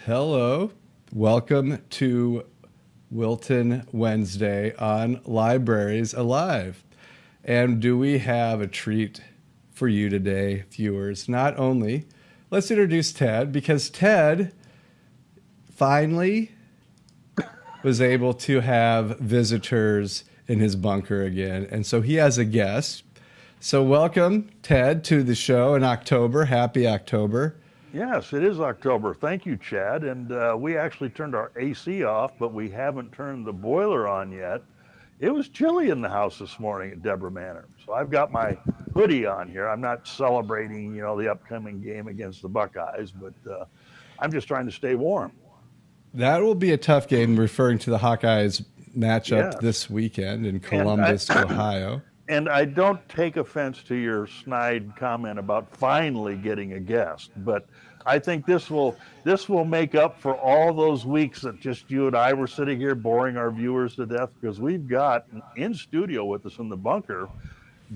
Hello. Welcome to Wilton Wednesday on Libraries Alive. And do we have a treat for you today, viewers? Not only, let's introduce Ted, because Ted finally was able to have visitors in his bunker again. And so he has a guest. So welcome, Ted, to the show in October. Happy October. Yes, it is October. Thank you, Chad. And we actually turned our AC off, but we haven't turned the boiler on yet. It was chilly in the house this morning at Deborah Manor. So I've got my hoodie on here. I'm not celebrating, the upcoming game against the Buckeyes, but I'm just trying to stay warm. That will be a tough game, referring to the Hawkeyes matchup Yes. this weekend in Columbus, Ohio. And I don't take offense to your snide comment about finally getting a guest, but I think this will make up for all those weeks that just you and I were sitting here boring our viewers to death, because we've got in studio with us in the bunker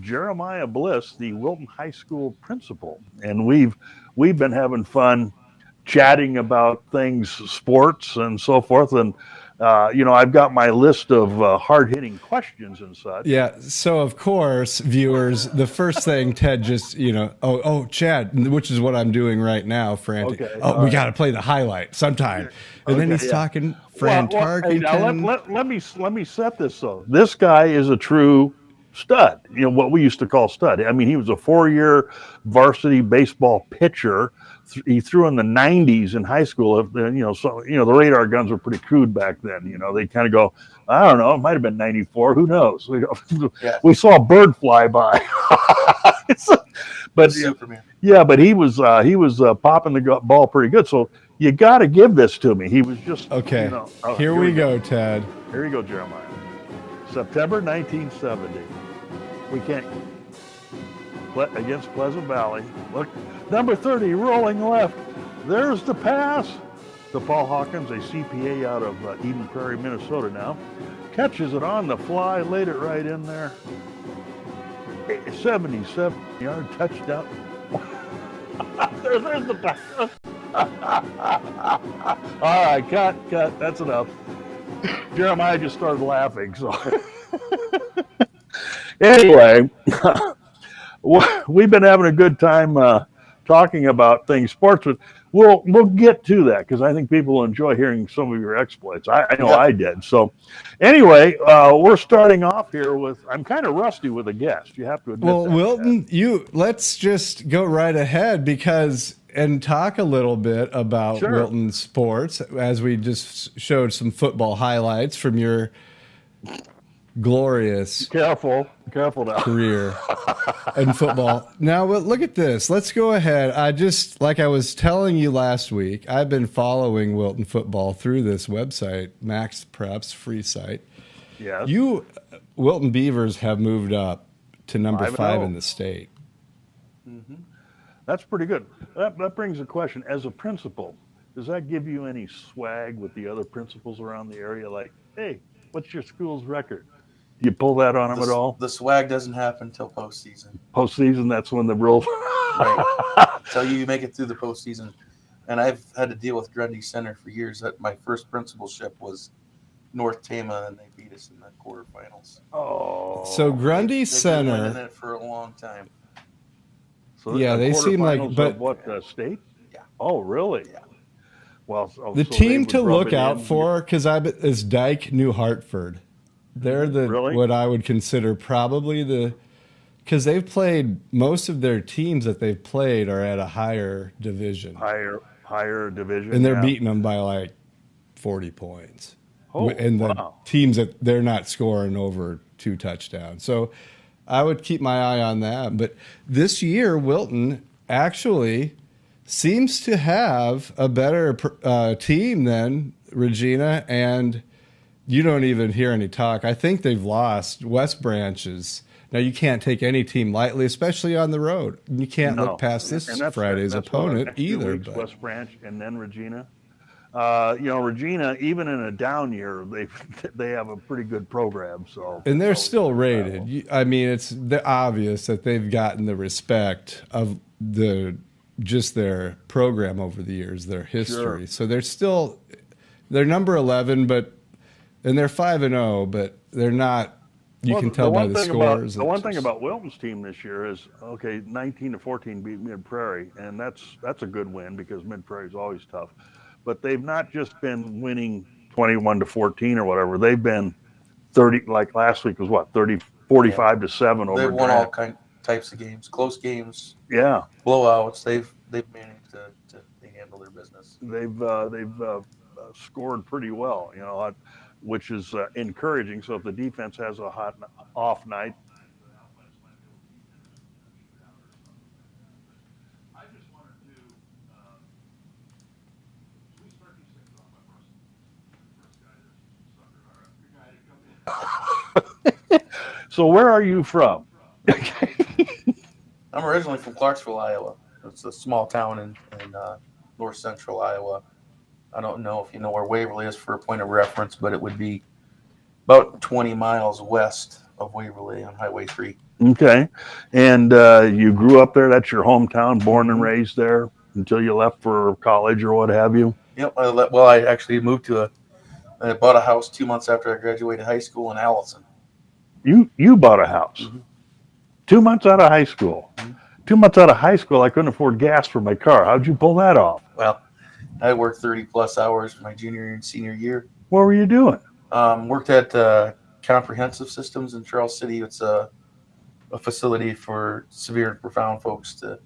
Jeremiah Bliss, the Wilton High School principal, and we've been having fun chatting about things, sports and so forth. And I've got my list of hard-hitting questions and such. Yeah. So, of course, viewers, the first thing Ted just, Chad, which is what I'm doing right now, frantic. Okay, we got to play the highlight sometime. And then he's talking Fran Tarkington. Let me set this though. This guy is a true stud. What we used to call stud. I mean, he was a 4-year varsity baseball pitcher. He threw in the 90s in high school. The radar guns were pretty crude back then. They kind of go, I don't know, it might have been 94. Who knows? We saw a bird fly by. But but he was popping the ball pretty good. So you got to give this to me. He was just okay. Here we go, Ted. Here you go, Jeremiah. September 1970. We can't against Pleasant Valley. Look, number 30, rolling left. There's the pass. To Paul Hawkins, a CPA out of Eden Prairie, Minnesota now. Catches it on the fly, laid it right in there. 77-yard touchdown. there's the pass. All right, cut. That's enough. Jeremiah just started laughing. So anyway, we've been having a good time talking about things sports, but we'll get to that because I think people will enjoy hearing some of your exploits. I know I did. So anyway, we're starting off here with, I'm kind of rusty with a guest. You have to admit. Well, Wilton, let's just go right ahead and talk a little bit about Wilton sports, as we just showed some football highlights from your glorious careful now career in football. Now look at this. Let's go ahead. Like I was telling you last week, I've been following Wilton football through this website, Max Preps free site. Yes. Wilton Beavers have moved up to number 5 in the state. Mm-hmm. That's pretty good. That brings a question. As a principal, does that give you any swag with the other principals around the area? Like, hey, what's your school's record? Do you pull that on them at all? The swag doesn't happen until postseason. Postseason, that's when the rules. Right. Until you make it through the postseason. And I've had to deal with Grundy Center for years. My first principalship was North Tama, and they beat us in the quarterfinals. Oh. So Grundy Center. They've been winning it for a long time. So yeah, they seem like, but what state? Yeah. Oh, really? Yeah. Well, the team to look out for, because is Dyke New Hartford. They're what I would consider probably because they've played, most of their teams that they've played are at a higher division. Higher division. And they're beating them by like 40 points. Oh, and the teams that they're not scoring over 2 touchdowns. So I would keep my eye on that. But this year, Wilton actually seems to have a better team than Regina, and you don't even hear any talk. I think they've lost West Branches. Now, you can't take any team lightly, especially on the road. You can't look past this Friday's opponent either. But West Branch and then Regina. Regina, even in a down year, they have a pretty good program. And they're still rated. I mean, it's obvious that they've gotten the respect of the just their program over the years, their history. Sure. So they're number 11, and they're 5-0, but they're not. You can tell by the scores. The one thing about Wilton's team this year is 19-14 beat Mid Prairie, and that's a good win because Mid Prairie is always tough. But they've not just been winning 21-14 or whatever. They've been 30. Like last week was what 45-7 over. They've won all types of games, close games, blowouts. They've managed to handle their business. They've scored pretty well, which is encouraging. So if the defense has a hot off night, so where are you from? I'm originally from Clarksville, Iowa. It's a small town in north central Iowa. I don't know if you know where Waverly is for a point of reference, but it would be about 20 miles west of Waverly on Highway 3. Okay. And you grew up there. That's your hometown, born and raised there until you left for college or what have you? Yep. I actually moved I bought a house 2 months after I graduated high school in Allison. You bought a house 2 months out of high school. 2 months out of high school, I couldn't afford gas for my car. How'd you pull that off? Well, I worked 30 plus hours for my junior and senior year. What were you doing? Worked at Comprehensive Systems in Charles City. It's a facility for severe and profound folks to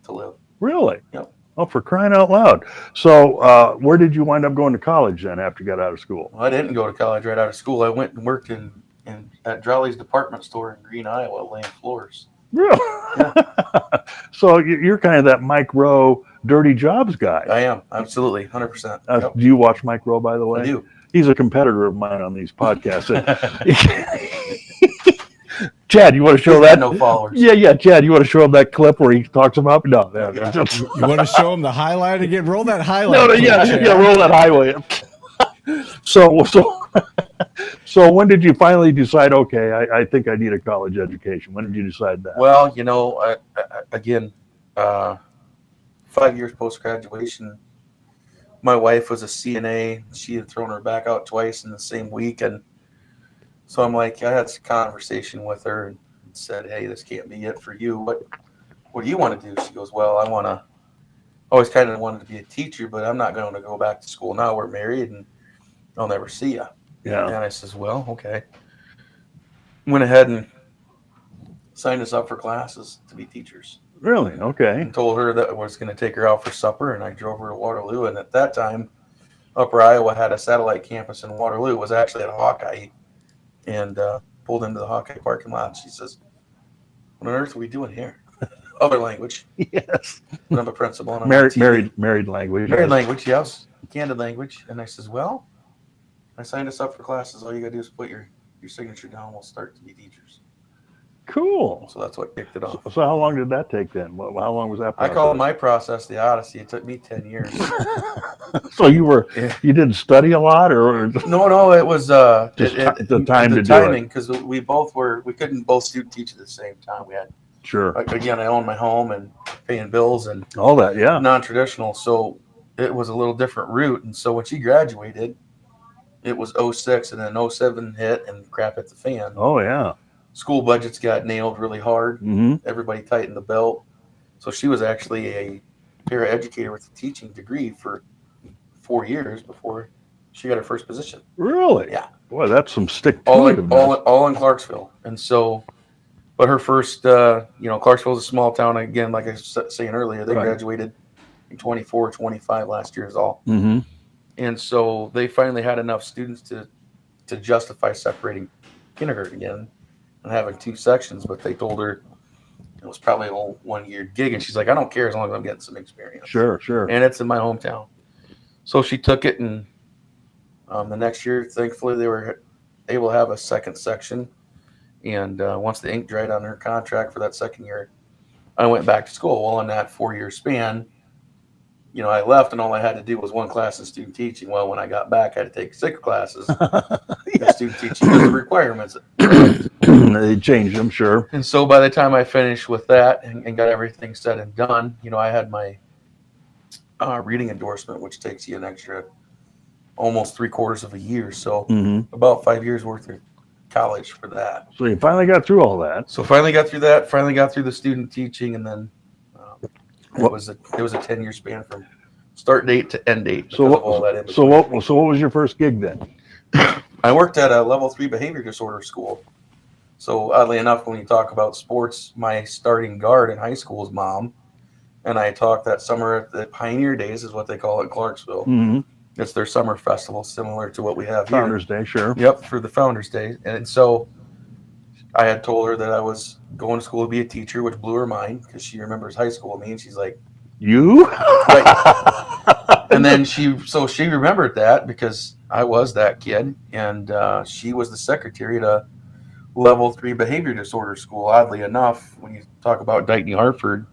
live. Really? Yep. Oh, for crying out loud. So where did you wind up going to college then after you got out of school? Well, I didn't go to college right out of school. I went and worked at Drolly's department store in Green, Iowa, laying floors. Really? Yeah. So you're kind of that Mike Rowe dirty jobs guy. I am, absolutely, 100%. Yep. Do you watch Mike Rowe, by the way? I do. He's a competitor of mine on these podcasts. Chad, you want to show that? No followers. Yeah. Chad, you want to show him that clip where he talks about? No. You want to show him the highlight again? Roll that highlight. Roll that highway. So when did you finally decide? Okay, I think I need a college education. When did you decide that? Well, again, 5 years post graduation, my wife was a CNA. She had thrown her back out twice in the same week, and so I'm like, I had a conversation with her and said, "Hey, this can't be it for you. What do you want to do?" She goes, "Well, I always kind of wanted to be a teacher, but I'm not going to go back to school now. We're married, and I'll never see you." Yeah. And I says, "Well, okay." Went ahead and signed us up for classes to be teachers. Really? Okay. And told her that I was going to take her out for supper, and I drove her to Waterloo. And at that time, Upper Iowa had a satellite campus in Waterloo. It was actually at Hawkeye, and pulled into the Hawkeye parking lot. And she says, "What on earth are we doing here?" Other language. Yes. But I'm a principal. And I'm married language. Married language, yes. Candid language. And I says, "Well, I signed us up for classes. All you got to do is put your signature down. We'll start to be teachers." Cool. So that's what kicked it off. So how long did that take then? How long was that process? I call my process the Odyssey. It took me 10 years. So you didn't study a lot, or No, it was the time to timing, do it. because we couldn't both student teach at the same time. We had, Sure. again, I owned my home and paying bills and All that, yeah. non-traditional, so it was a little different route. And so when she graduated, it was 06, and then 07 hit and crap hit the fan. Oh yeah. School budgets got nailed really hard. Mm-hmm. Everybody tightened the belt. So she was actually a paraeducator with a teaching degree for 4 years before she got her first position. Really? Yeah. Boy, that's some stick to All it. in Clarksville. And so, but her first, Clarksville is a small town. Again, like I was saying earlier, they Right. graduated in 24, 25 last year is all. Mm-hmm. And so they finally had enough students to justify separating kindergarten again and having 2 sections. But they told her it was probably a 1 year gig. And she's like, "I don't care as long as I'm getting some experience." Sure. And it's in my hometown. So she took it, and the next year, thankfully, they were able to have a second section. And once the ink dried on her contract for that second year, I went back to school. Well, in that 4-year span, I left, and all I had to do was 1 class in student teaching. Well, when I got back, I had to take 6 classes in student teaching because of requirements. They changed them, sure. And so by the time I finished with that and got everything said and done, I had my reading endorsement, which takes you an extra almost 3/4 of a year. So about 5 years worth of college for that. So you finally got through all that. So finally got through that, finally got through the student teaching, and then it was a 10-year span from start date to end date. So what was your first gig then? I worked at a level 3 behavior disorder school. So oddly enough, when you talk about sports, my starting guard in high school is mom. And I taught that summer at the Pioneer Days, is what they call it in Clarksville. Mm-hmm. It's their summer festival, similar to what we have Founders here. Day, sure. Yep, for the Founders Day. And so I had told her that I was going to school to be a teacher, which blew her mind because she remembers high school with me, and she's like, "You?" Right. And then she remembered that because I was that kid, and she was the secretary at a level 3 behavior disorder school. Oddly enough, when you talk about Dighton, Hartford,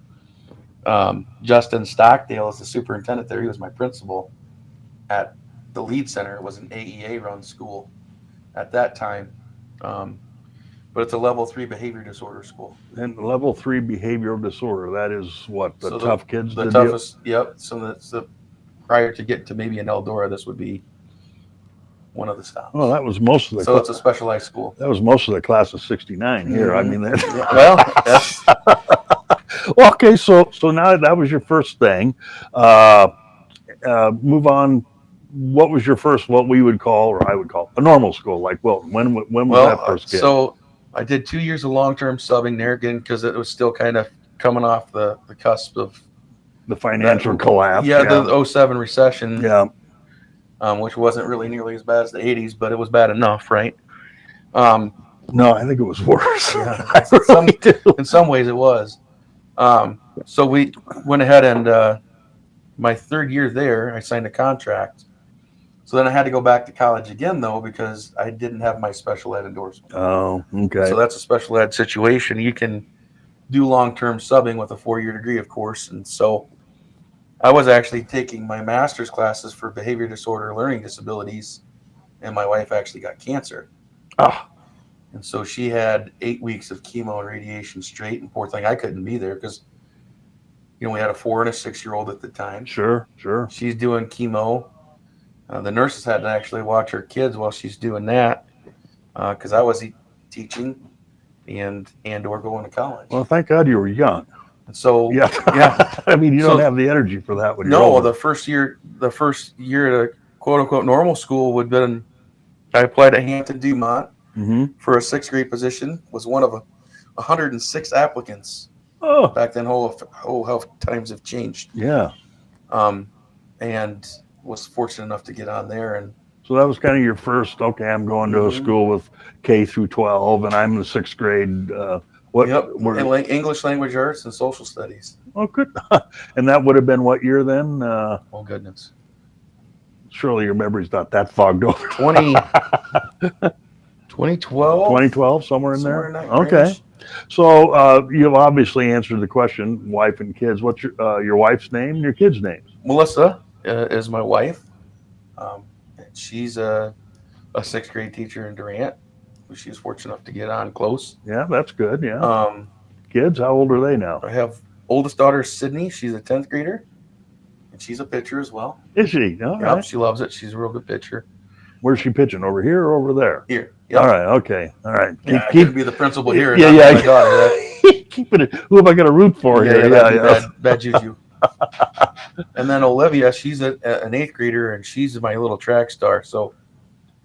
Justin Stockdale is the superintendent there. He was my principal at the Lead Center. It was an AEA run school at that time. But it's a level 3 behavior disorder school. And level 3 behavioral disorder, that is what the tough kids the did. Toughest, yep. So that's prior to getting to maybe an Eldora, this would be one of the stops. Well, that was most of the. So it's a specialized school. That was most of the class of '69 here. I mean, well, that's, well, okay. So now that was your first thing. Move on. What was your first, what we would call, or I would call, a normal school like Wilton? When was that first kid? So I did 2 years of long-term subbing there again because it was still kind of coming off the cusp of the financial collapse. Yeah, the 07 recession. Yeah. Which wasn't really nearly as bad as the 80s, but it was bad enough, right? No, I think it was worse. Yeah, in some ways it was. So we went ahead and my third year there, I signed a contract. So then I had to go back to college again, though, because I didn't have my special ed endorsement. Oh, okay. So that's a special ed situation. You can do long-term subbing with a 4-year degree, of course. And so I was actually taking my master's classes for behavior disorder learning disabilities, and my wife actually got cancer. Ah. And so she had 8 weeks of chemo and radiation straight, and poor thing, I couldn't be there because, we had a 4 and a 6-year-old at the time. Sure. She's doing chemo. The nurses had to actually watch her kids while she's doing that because I was teaching and or going to college. Well, thank God you were young. And so yeah. I mean, you don't have the energy for that when you're older. The first year at a quote unquote normal school would have been. I applied at Hampton Dumont for a 6th grade position. Was one of 106 applicants. Oh, back then, how times have changed. Yeah. And was fortunate enough to get on there, and so that was kind of your first. Okay, I'm going to a school with K through 12, and I'm in the 6th grade. English language arts and social studies. Oh, good. And that would have been what year then? Oh goodness. Surely your memory's not that fogged over. 2012. 2012, somewhere in there. In that okay. range. So you've obviously answered the question. Wife and kids. What's your wife's name and your kids' names? Melissa is my wife. She's a 6th grade teacher in Durant. She was fortunate enough to get on close. Yeah, that's good. Yeah. Kids, how old are they now? I have oldest daughter Sydney. She's a 10th grader, and she's a pitcher as well. Is she? All right. She loves it. She's a real good pitcher. Where's she pitching? Over here or over there? Here. Yep. All right. Okay. All right. Keep be the principal here. Yeah. Keep it. Who am I going to root for here? Bad juju. And then Olivia, she's an 8th grader, and she's my little track star. So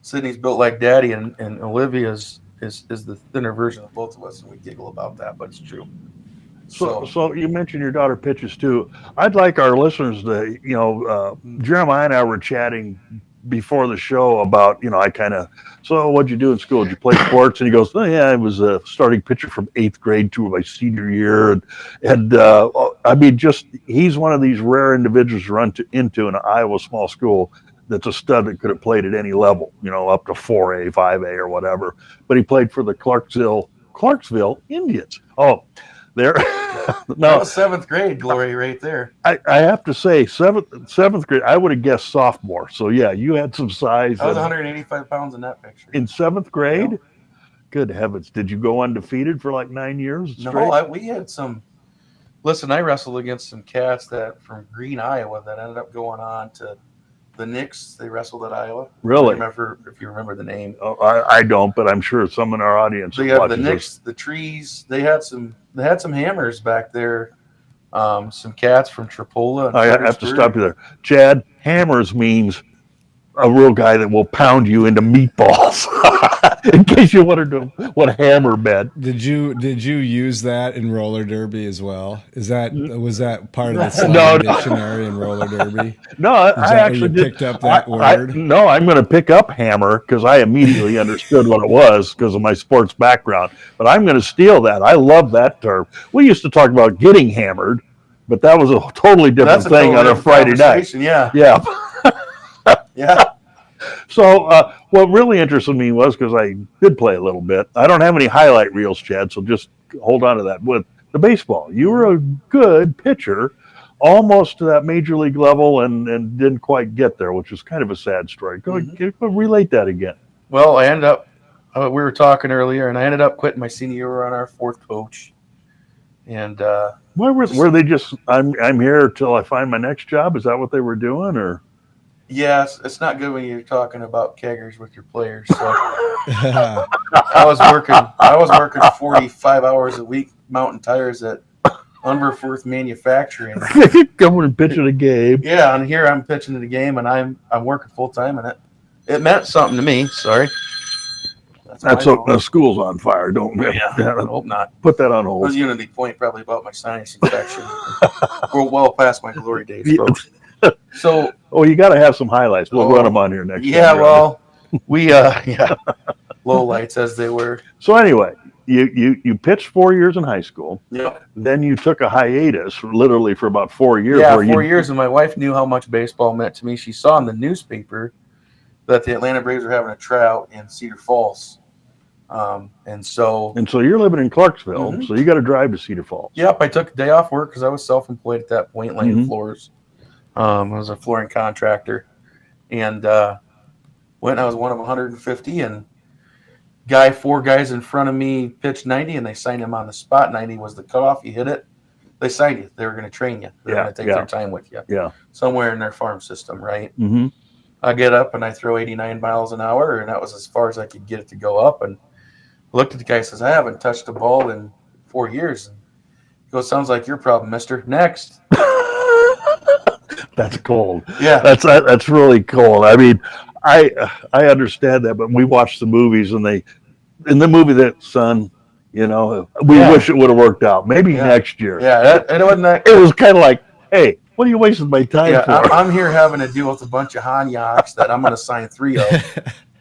Sydney's built like daddy, and Olivia's is the thinner version of both of us, and we giggle about that, but it's true. So you mentioned your daughter pitches too. I'd like our listeners to, Jeremiah and I were chatting before the show about, so what'd you do in school? Did you play sports? And he goes, oh yeah, I was a starting pitcher from 8th grade to my senior year. And I mean, he's one of these rare individuals to run into an Iowa small school that's a stud that could have played at any level, up to 4A, 5A or whatever. But he played for the Clarksville Indians. Oh, there. That was 7th grade glory right there. I have to say, seventh grade, I would have guessed sophomore. So yeah, you had some size. I was 185 pounds in that picture. In 7th grade? Good heavens! Did you go undefeated for like 9 years straight? No, we had some. Listen, I wrestled against some cats that from Green, Iowa, that ended up going on to the Knicks. They wrestled at Iowa. Really? If you remember the name. Oh, I don't, but I'm sure some in our audience. So you have the Knicks, the Trees. They had some hammers back there. Some cats from Tripola. And I have to stop you there, Chad. Hammers means a real guy that will pound you into meatballs. In case you wondered what hammer meant. Did you use that in roller derby as well? Was that part of the slang No. dictionary in roller derby? No, I actually picked up that word. No, I'm going to pick up hammer because I immediately understood what it was because of my sports background. But I'm going to steal that. I love that term. We used to talk about getting hammered, but that was a totally different thing on a Friday night. Yeah. Yeah. Yeah. So what really interested me was because I did play a little bit. I don't have any highlight reels, Chad, so just hold on to that. With the baseball, you were a good pitcher, almost to that major league level, and didn't quite get there, which is kind of a sad story. Go relate that again. Well, I ended up. We were talking earlier, and I ended up quitting my senior year on our fourth coach. And Why were they just? I'm here till I find my next job. Is that what they were doing, or? yes, it's not good when you're talking about keggers with your players. So I was working 45 hours a week mounting tires at Unverforth Manufacturing. Coming and pitching a game. Yeah, and here I'm pitching in the game, and I'm working full time, and it meant something to me. Sorry. That's the school's on fire. Don't Yeah, I hope not. put that on It hold. was Unity Point, probably about my sinus infection. We're well past my glory days, folks. So, You got to have some highlights. We'll run them on here next time. yeah, well, we low lights as they were. So anyway, you pitched 4 years in high school. Yep. Then you took a hiatus, literally for about 4 years. Yeah, 4 years, and my wife knew how much baseball meant to me. She saw in the newspaper that the Atlanta Braves were having a tryout in Cedar Falls. And so you're living in Clarksville, Mhm. so you got to drive to Cedar Falls. Yep, I took a day off work because I was self-employed at that point, laying floors. I was a flooring contractor, and went. I was one of 150, and four guys in front of me pitched 90, and they signed him on the spot. 90 was the cutoff. You hit it, they signed you. They were going to train you. They were going to take their time with you. Yeah. Somewhere in their farm system, right? Mm-hmm. I get up and I throw 89 miles an hour, and that was as far as I could get it to go up. And I looked at the guy and says, I haven't touched a ball in 4 years. And he goes, sounds like your problem, mister. Next. That's cold. Yeah. That's really cold. I mean, I understand that, but we watched the movies, and in the movie that son, we wish it would have worked out. Maybe next year. Yeah, it wasn't that. It was kind of like, hey, what are you wasting my time for? I'm here having to deal with a bunch of Hanyaks that I'm going to sign 3 of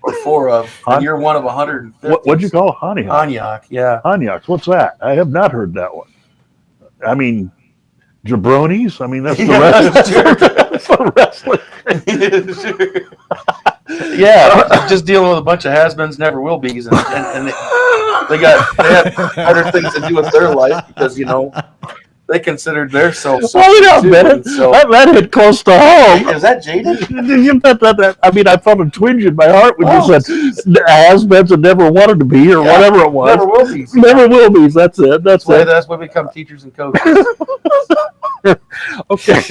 or 4 of, and you're one of 150. What'd you call it? Hanyak? Hanyak, yeah. Hanyaks. What's that? I have not heard that one. I mean, jabronis? I mean, that's the wrestling. Yeah, just dealing with a bunch of has-beens, never will be's, and they had better things to do with their life because they considered their self. Wait a minute. So, that hit close to home. Is that jaded? I mean, I felt a twinge in my heart when you said has-beens that never wanted to be or whatever it was. Never will be. Never will be. That's it. That's why we become teachers and coaches. Okay.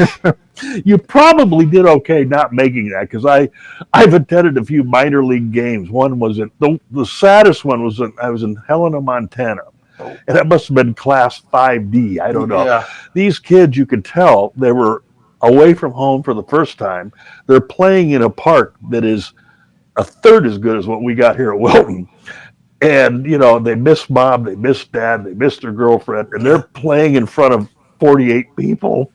You probably did okay not making that because I've attended a few minor league games. One was the saddest one was I was in Helena, Montana. And that must have been class 5D. I don't know. Yeah. These kids, you could tell they were away from home for the first time. They're playing in a park that is a third as good as what we got here at Wilton. And, they miss mom, they miss dad, they miss their girlfriend, and they're playing in front of 48 people.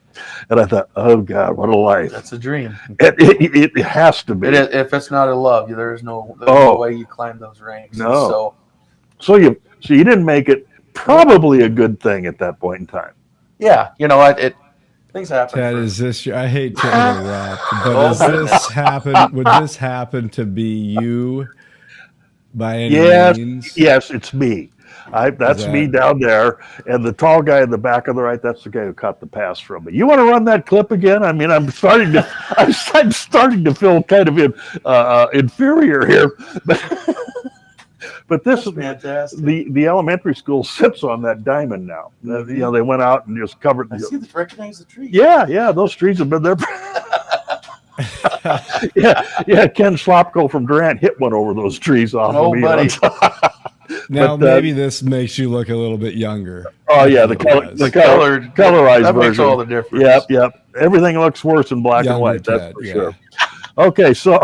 And I thought, oh, God, what a life. That's a dream. It has to be. If it's not a love, there's no way you climb those ranks. No. So you didn't make it. Probably a good thing at that point in time. Yeah, things happen. Ted, is this I hate to interrupt, but would this happen to be you by any means? Yes, it's me. That's me down there, and the tall guy in the back of the right, that's the guy who caught the pass from me. You want to run that clip again? I mean, I'm starting to feel kind of inferior here, But this That's fantastic. the elementary school sits on that diamond now. You know, they went out and just covered. I see. Recognize the tree. Yeah, those trees have been there. yeah. Ken Slopko from Durant hit one over those trees off of me. Buddy. Now maybe this makes you look a little bit younger. Oh yeah, the colorized that version makes all the difference. Yep. Everything looks worse in black and white. That's for sure. Okay, so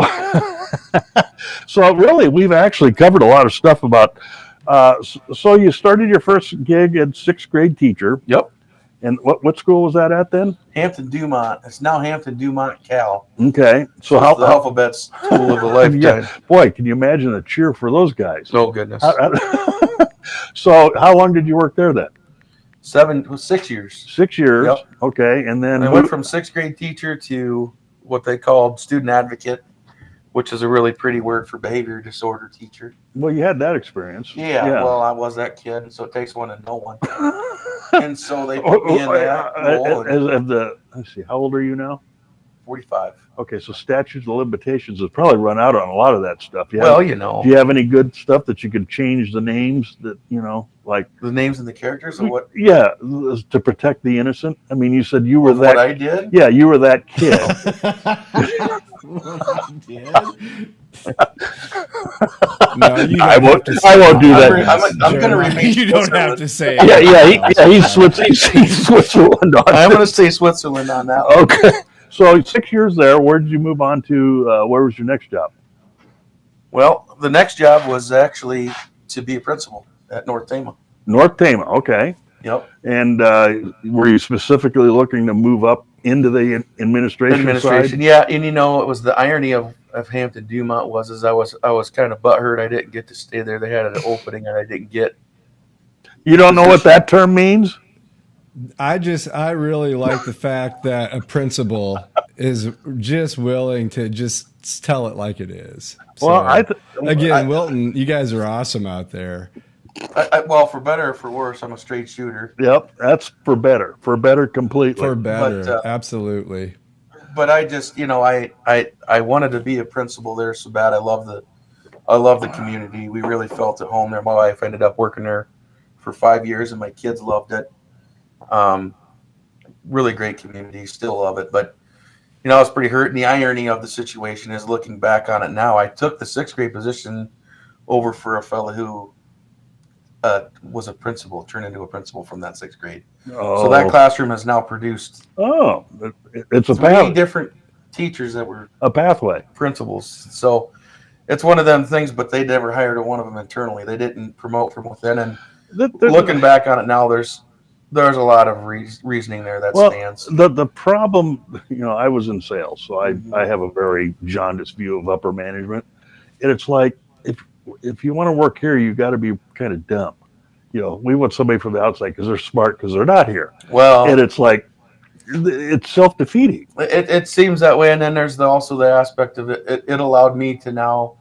so really, we've actually covered a lot of stuff about. So you started your first gig as 6th grade teacher. Yep. And what school was that at then? Hampton Dumont. It's now Hampton Dumont Cal. Okay. So how the alphabet's tool of a lifetime. Yeah. Boy, can you imagine a cheer for those guys? Oh goodness. So how long did you work there then? 6 years. 6 years. Yep. Okay. And then I went from 6th grade teacher to what they called student advocate, which is a really pretty word for behavior disorder teacher. Well, you had that experience. Yeah. Well, I was that kid, so it takes one to know one. And so they put me in that role. Let's see, how old are you now? 45. Okay, so statutes of limitations has probably run out on a lot of that stuff. Do you have any good stuff that you could change the names that, like the names and the characters or what? Yeah, to protect the innocent. I mean, you said you were that. What I did? Yeah, you were that kid. No, I won't do that. I'm going to remain. You don't have to say it. He's Switzerland. I'm going to say Switzerland on that one. Okay. So 6 years there. Where did you move on to? Where was your next job? Well, the next job was actually to be a principal at North Tama. North Tama. Okay. Yep. And were you specifically looking to move up into the administration side? Yeah. And it was the irony of Hampton Dumont was I was kind of butthurt I didn't get to stay there. They had an opening and I didn't get. You don't know what that term means? I really like the fact that a principal is just willing to just tell it like it is. So, well, Wilton, you guys are awesome out there. Well, for better or for worse, I'm a straight shooter. Yep, that's for better completely. For better, absolutely. But I just, I wanted to be a principal there so bad. I love the community. We really felt at home there. My wife ended up working there for 5 years, and my kids loved it. Really great community. Still love it, but I was pretty hurt. And the irony of the situation is, looking back on it now, I took the 6th grade position over for a fellow who was a principal, turned into a principal from that 6th grade. So that classroom has now produced it's a 3 different teachers that were a pathway principals. So it's one of them things, but they never hired one of them internally. They didn't promote from within. And looking back on it now, there's a lot of reasoning there that stands. The problem, I was in sales, so I have a very jaundiced view of upper management. And it's like, if you want to work here, you got to be kind of dumb. We want somebody from the outside because they're smart because they're not here. Well, and it's like, it's self-defeating. It seems that way. And then there's also the aspect of it. It allowed me to now,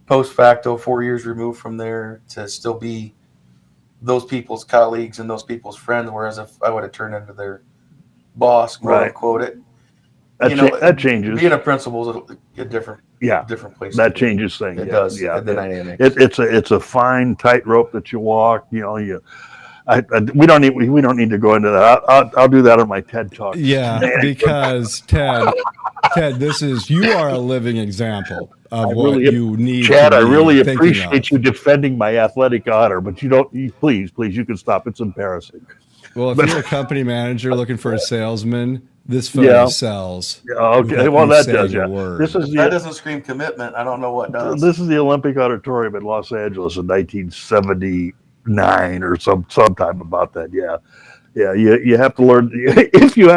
post facto, 4 years removed from there, to still be those people's colleagues and those people's friends. Whereas if I would have turned into their boss, quote unquote, that changes. Being a principal is a different place. That changes things. It does. Yeah, the dynamics. It's a fine tightrope that you walk. We don't need to go into that. I'll do that on my TED talk. Yeah, because Ted, you are a living example of what you need. Chad, I really appreciate you defending my athletic honor, but please, you can stop. It's embarrassing. Well, if you're a company manager looking for a salesman, this photo sells. Okay, well that does. That doesn't scream commitment. I don't know what does. This is the Olympic Auditorium in Los Angeles in 1979 or sometime about that. Yeah. You have to learn. If you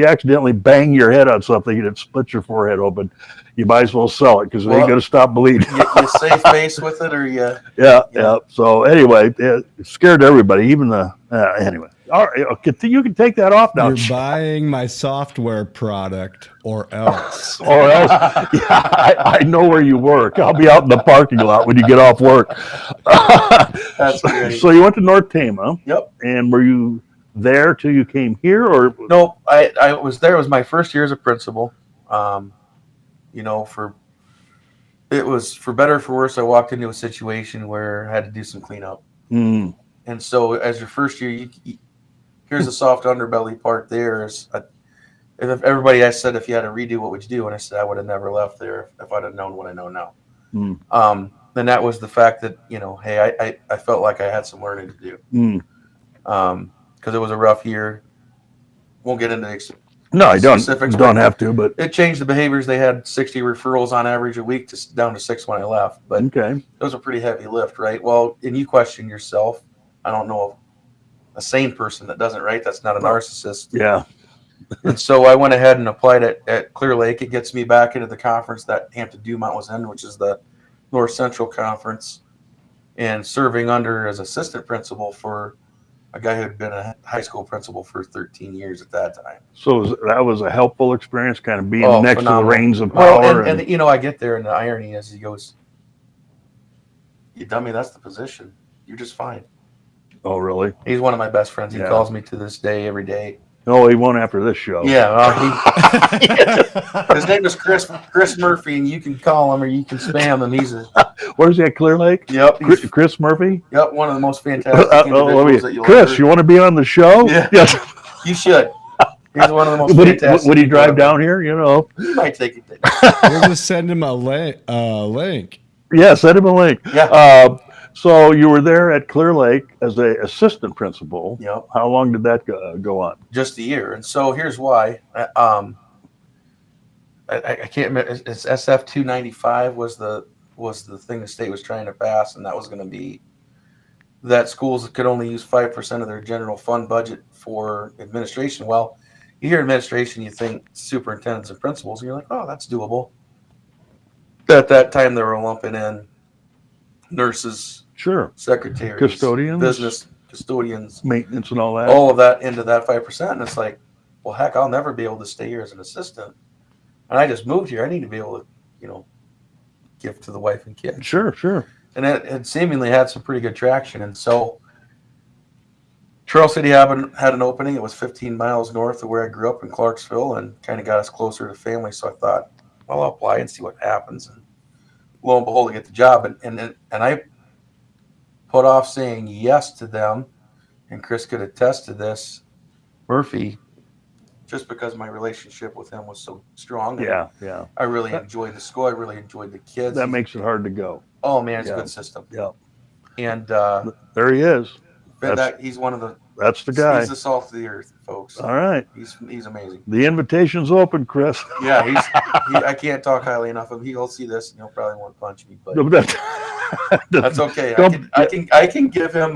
accidentally bang your head on something and it splits your forehead open, you might as well sell it because it ain't going to stop bleeding. You save face with it, or you? Yeah. So anyway, it scared everybody, even the anyway. All right, you can take that off now. You're buying my software product, or else. Yeah, I know where you work. I'll be out in the parking lot when you get off work. That's great. So you went to North Tama. Yep. And were you there till you came here, or no? I was there. It was my first year as a principal. For it was for better or for worse. I walked into a situation where I had to do some cleanup. Mm. And so, as your first year, here's the soft underbelly part. If everybody I said, if you had to redo, what would you do? And I said, I would have never left there if I'd have known what I know now. Mm. Then that was the fact that, hey, I felt like I had some learning to do. Because it was a rough year. Won't get into No, I specifics. don't have to, but it changed the behaviors. They had 60 referrals on average a week down to 6 when I left. But okay. It was a pretty heavy lift, right? Well, and you question yourself. I don't know of a sane person that doesn't, right? That's not a narcissist. Yeah. And so I went ahead and applied at Clear Lake. It gets me back into the conference that Hampton Dumont was in, which is the North Central Conference, and serving under as assistant principal for a guy who had been a high school principal for 13 years at that time. So that was a helpful experience, kind of being next phenomenal. to the reins of power. Well, and I get there, and the irony is, he goes, "You dummy, that's the position. You're just fine." Oh, really? He's one of my best friends. He Yeah. calls me to this day, every day. No, he won't after this show. Yeah, his name is Chris Murphy, and you can call him or you can spam him. Where's he at, Clear Lake? Yep, Chris Murphy? Yep, one of the most fantastic individuals that you'll Chris, ever... you want to be on the show? Yeah. Yes. You should. He's one of the most fantastic. Would he drive down here? He might take it there. We'll just send him a link. Yeah, send him a link. Yeah. So you were there at Clear Lake as an assistant principal. Yep. How long did that go on? Just a year. And so here's why. I can't remember. It's SF 295 was the thing the state was trying to pass, and that was going to be that schools could only use 5% of their general fund budget for administration. Well, you hear administration, you think superintendents and principals, and you're like, oh, that's doable. At that time, they were lumping in nurses, sure, secretaries, custodians, business custodians, maintenance, and all that. All of that into that 5%. And it's like, well, heck, I'll never be able to stay here as an assistant. And I just moved here. I need to be able to, give to the wife and kids. Sure. And it seemingly had some pretty good traction. And so Trail City had an opening. It was 15 miles north of where I grew up in Clarksville, and kind of got us closer to family. So I thought, well, I'll apply and see what happens. And lo and behold, I get the job. And I put off saying yes to them. And Chris could attest to this, Murphy, just because my relationship with him was so strong. Yeah. I really enjoyed the school. I really enjoyed the kids. That makes it hard to go. Oh, man, it's a good system. Yeah. And there he is. He's one of the... That's the guy. He's the salt of the earth, folks. All right. He's amazing. The invitation's open, Chris. Yeah, I can't talk highly enough of him. He'll see this and he'll probably want to punch me, but that's okay. I can give him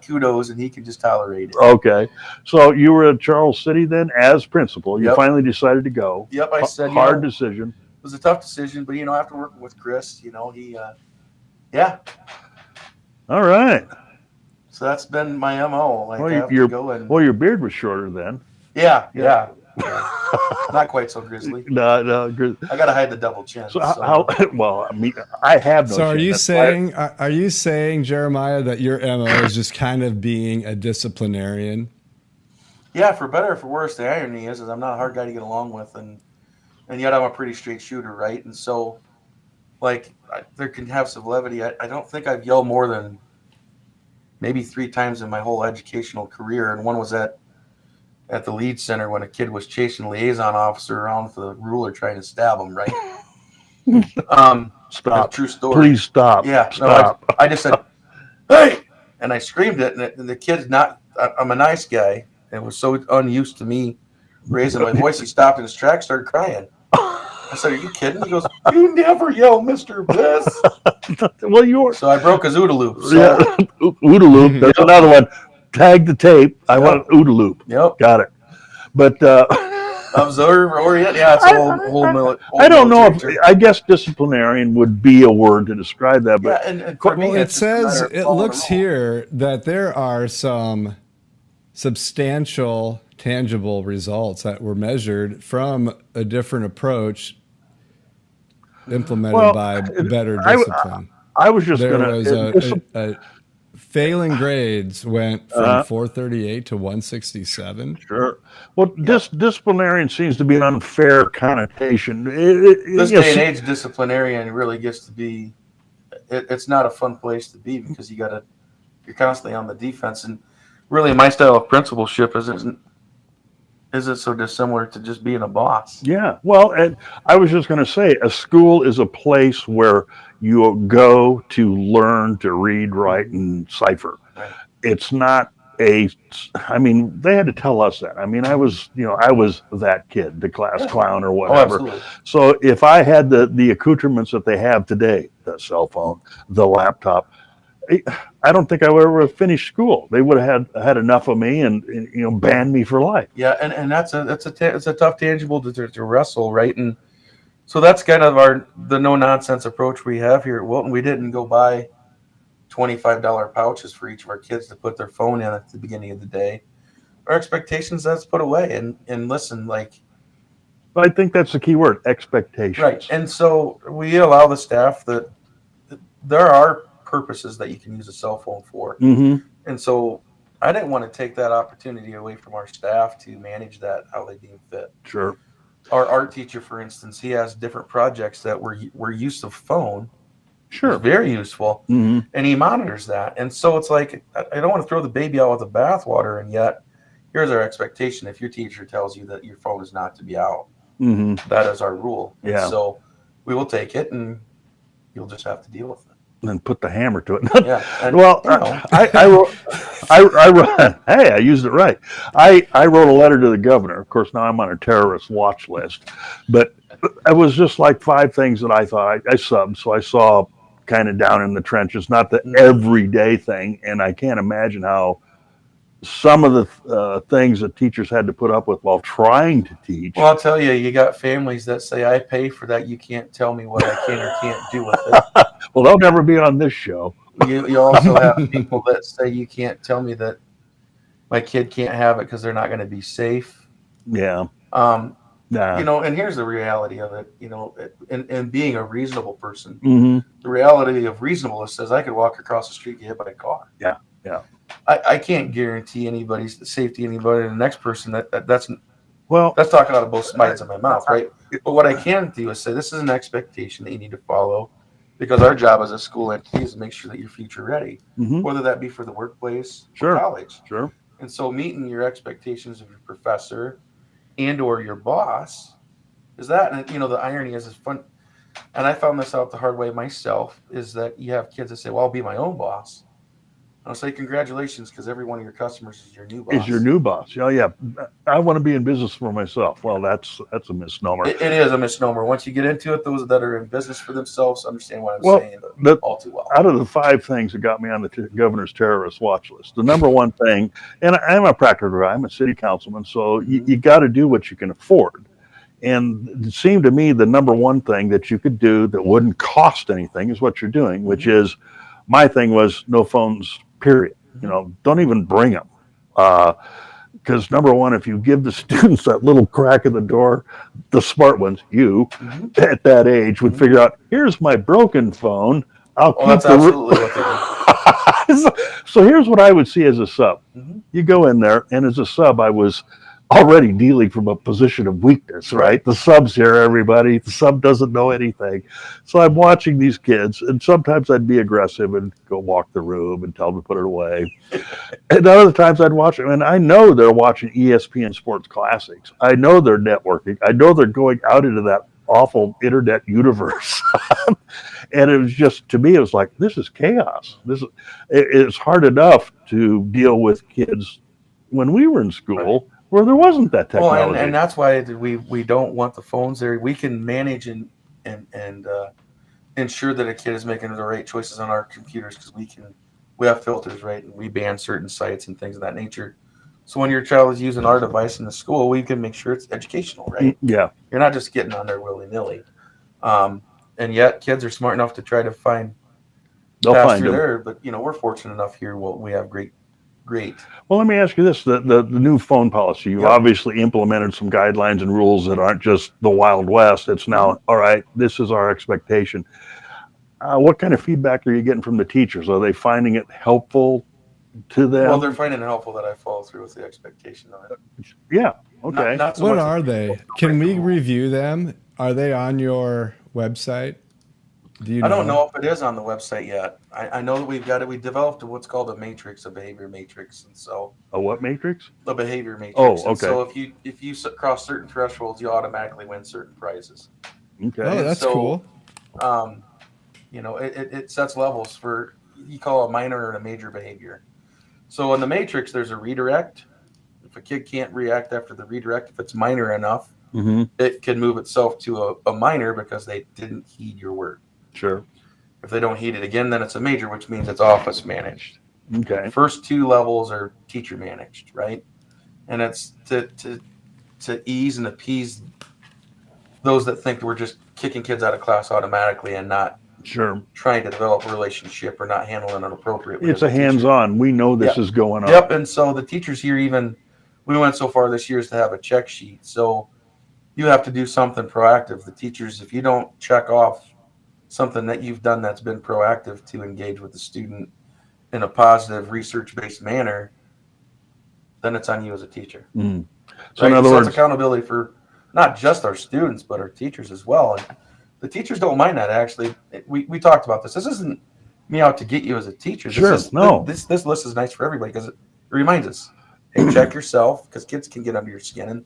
kudos, and he can just tolerate it. Okay. So you were at Charles City then as principal. You finally decided to go. Yep, I said hard decision. It was a tough decision, but after working with Chris, he yeah. All right. So that's been my MO. Your beard was shorter then. Yeah. Not quite so grizzly. No. I gotta hide the double chin. So how? Well, I mean, I have no. So chin. are you saying, Jeremiah, that your MO is just kind of being a disciplinarian? Yeah, for better or for worse. The irony is I'm not a hard guy to get along with, and yet I'm a pretty straight shooter, right? And so, there can have some levity. I don't think I've yelled more than maybe 3 times in my whole educational career, and one was at the Lead Center when a kid was chasing a liaison officer around with a ruler trying to stab him, right? Stop. True story. Please stop. Yeah. Stop. No, I just said, hey! And I screamed it, and the kid, I'm a nice guy, and was so unused to me raising my voice, he stopped in his tracks, started crying. I said, are you kidding? He goes, you never yell, Mr. Bliss. Well, So I broke his OODA loop. So. Yeah. OODA loop. There's another one. Tag the tape. I want an OODA loop. Yep. Got it. But observe, orient. Yeah, it's a whole I don't know if I guess disciplinarian would be a word to describe that. But yeah, and for me, it says it looks here that there are some substantial, tangible results that were measured from a different approach implemented by better discipline. I was just there going was a failing grades went from 438 to 167. Sure. Well, disciplinarian seems to be an unfair connotation. This day and age, disciplinarian really gets to be. It's not a fun place to be because you're constantly on the defense, and really, my style of principalship isn't so dissimilar to just being a boss. Yeah. Well, and I was just going to say, a school is a place where you go to learn to read, write, and cipher. Right. It's not they had to tell us that. I mean, I was that kid, the class clown or whatever. Oh, so if I had the accoutrements that they have today, the cell phone, the laptop, I don't think I would ever have finished school. They would have had enough of me and banned me for life. Yeah, and it's a tough tangible to wrestle, right? And so that's kind of the no nonsense approach we have here at Wilton. We didn't go buy $25 pouches for each of our kids to put their phone in at the beginning of the day. Our expectations, that's put away and listen, like. I think that's the key word, expectations. Right, and so we allow the staff that there are purposes that you can use a cell phone for. Mm-hmm. And so I didn't want to take that opportunity away from our staff to manage that how they deem fit. Sure. Our art teacher, for instance, he has different projects that were use of phone. Sure. Very useful. Mm-hmm. And he monitors that. And so it's like, I don't want to throw the baby out with the bathwater, and yet here's our expectation. If your teacher tells you that your phone is not to be out, that is our rule. Yeah. And so we will take it, and you'll just have to deal with it. And then put the hammer to it. Yeah. And, well, I wrote. Hey, I used it right. I wrote a letter to the governor. Of course, now I'm on a terrorist watch list, but it was just like 5 things that I thought I subbed. So I saw kind of down in the trenches, not the everyday thing, and I can't imagine how some of the things that teachers had to put up with while trying to teach. Well, I'll tell you, you got families that say, I pay for that. You can't tell me what I can or can't do with it. Well, they'll never be on this show. You also have people that say, you can't tell me that my kid can't have it because they're not going to be safe. Yeah. And here's the reality of it, and being a reasonable person, the reality of reasonableness says I could walk across the street and get hit by a car. Yeah. Yeah. I can't guarantee anybody's safety, anybody, and the next person that's talking out of both sides of my mouth, right? But what I can do is say this is an expectation that you need to follow, because our job as a school entity is to make sure that you're future ready, whether that be for the workplace or college. Sure. And so meeting your expectations of your professor and or your boss is that, and the irony is it's fun. And I found this out the hard way myself, is that you have kids that say, well, I'll be my own boss. I'll say, congratulations, because every one of your customers is your new boss. Is your new boss. Oh, yeah. I want to be in business for myself. Well, that's a misnomer. It is a misnomer. Once you get into it, those that are in business for themselves understand what I'm saying all too well. Out of the 5 things that got me on the governor's terrorist watch list, the number one thing, and I'm a practical guy, I'm a city councilman, so you got to do what you can afford. And it seemed to me the number one thing that you could do that wouldn't cost anything is what you're doing, which is, my thing was no phones, period. Don't even bring them. Because number one, if you give the students that little crack in the door, the smart ones, at that age would figure out, here's my broken phone. That's absolutely what they do. So here's what I would see as a sub. You go in there, and as a sub, I was already dealing from a position of weakness, right? The sub's here, everybody. The sub doesn't know anything. So I'm watching these kids, and sometimes I'd be aggressive and go walk the room and tell them to put it away. And other times I'd watch them, and I know they're watching ESPN Sports Classics. I know they're networking. I know they're going out into that awful internet universe. And it was just, to me, it was like, this is chaos. It's hard enough to deal with kids when we were in school, where there wasn't that technology. Well, and that's why we don't want the phones there. We can manage and ensure that a kid is making the right choices on our computers, because we have filters, right? And we ban certain sites and things of that nature. So when your child is using our device in the school, we can make sure it's educational, right? Yeah. You're not just getting on there willy-nilly. And yet kids are smart enough to try to find paths through there. But, we're fortunate enough here. We have great. Well, let me ask you this. The new phone policy, you've obviously implemented some guidelines and rules that aren't just the Wild West. It's now, all right, this is our expectation. What kind of feedback are you getting from the teachers? Are they finding it helpful to them? Well, they're finding it helpful that I follow through with the expectation of it. Yeah. Okay. Not so What much are that they? people Can break the we rules. review them? Are they on your website? Do you I don't know if it is on the website yet. I know that we've got it. We developed what's called a matrix, a behavior matrix, and so A what matrix? a behavior matrix. Oh, And okay. so if you cross certain thresholds, you automatically win certain prizes. Okay. Oh, And that's so, cool. You know, it sets levels for you call a minor and a major behavior. So in the matrix, there's a redirect. If a kid can't react after the redirect, if it's minor enough, Mm-hmm. it can move itself to a minor because they didn't heed your word. Sure. If they don't heed it again, then it's a major, which means it's office managed. Okay. First two levels are teacher managed, right? And it's to ease and appease those that think that we're just kicking kids out of class automatically and not Sure. trying to develop a relationship or not handling it appropriately. It's as a teacher. hands-on. We know this Yeah. is going on. Yep. And so the teachers here we went so far this year as to have a check sheet. So you have to do something proactive. The teachers, if you don't check off something that you've done that's been proactive to engage with the student in a positive research-based manner, then it's on you as a teacher. Mm. So Right? in other So words, it's accountability for not just our students, but our teachers as well. And the teachers don't mind that, actually. We talked about this. This isn't me out to get you as a teacher. Sure, no. This list is nice for everybody because it reminds us, hey, check yourself, because kids can get under your skin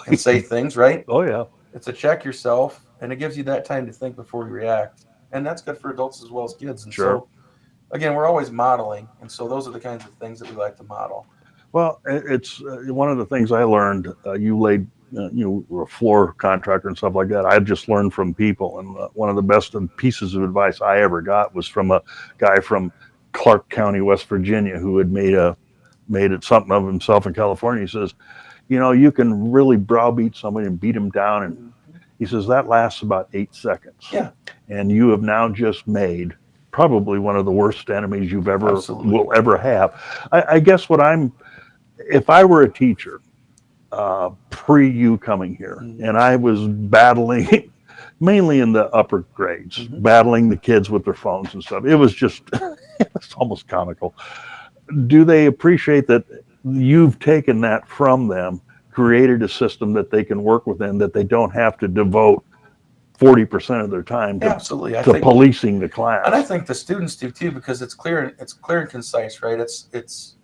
and say things, right? oh yeah. It's a check yourself, and it gives you that time to think before you react. And that's good for adults as well as kids. And Sure. so, again, we're always modeling. And so those are the kinds of things that we like to model. Well, it's one of the things I learned. You were a floor contractor and stuff like that. I just learned from people, and one of the best pieces of advice I ever got was from a guy from Clark County, West Virginia, who had made it something of himself in California. He says, you can really browbeat somebody and beat them down, and he says that lasts about 8 seconds. Yeah. And you have now just made probably one of the worst enemies you've Absolutely. will ever have. I guess if I were a teacher, pre you coming here, and I was battling, mainly in the upper grades, battling the kids with their phones and stuff, it was just, it's almost comical. Do they appreciate that you've taken that from them, created a system that they can work within, that they don't have to devote 40% of their time to, Absolutely. to policing the class? And I think the students do too, because it's clear and concise, right? It's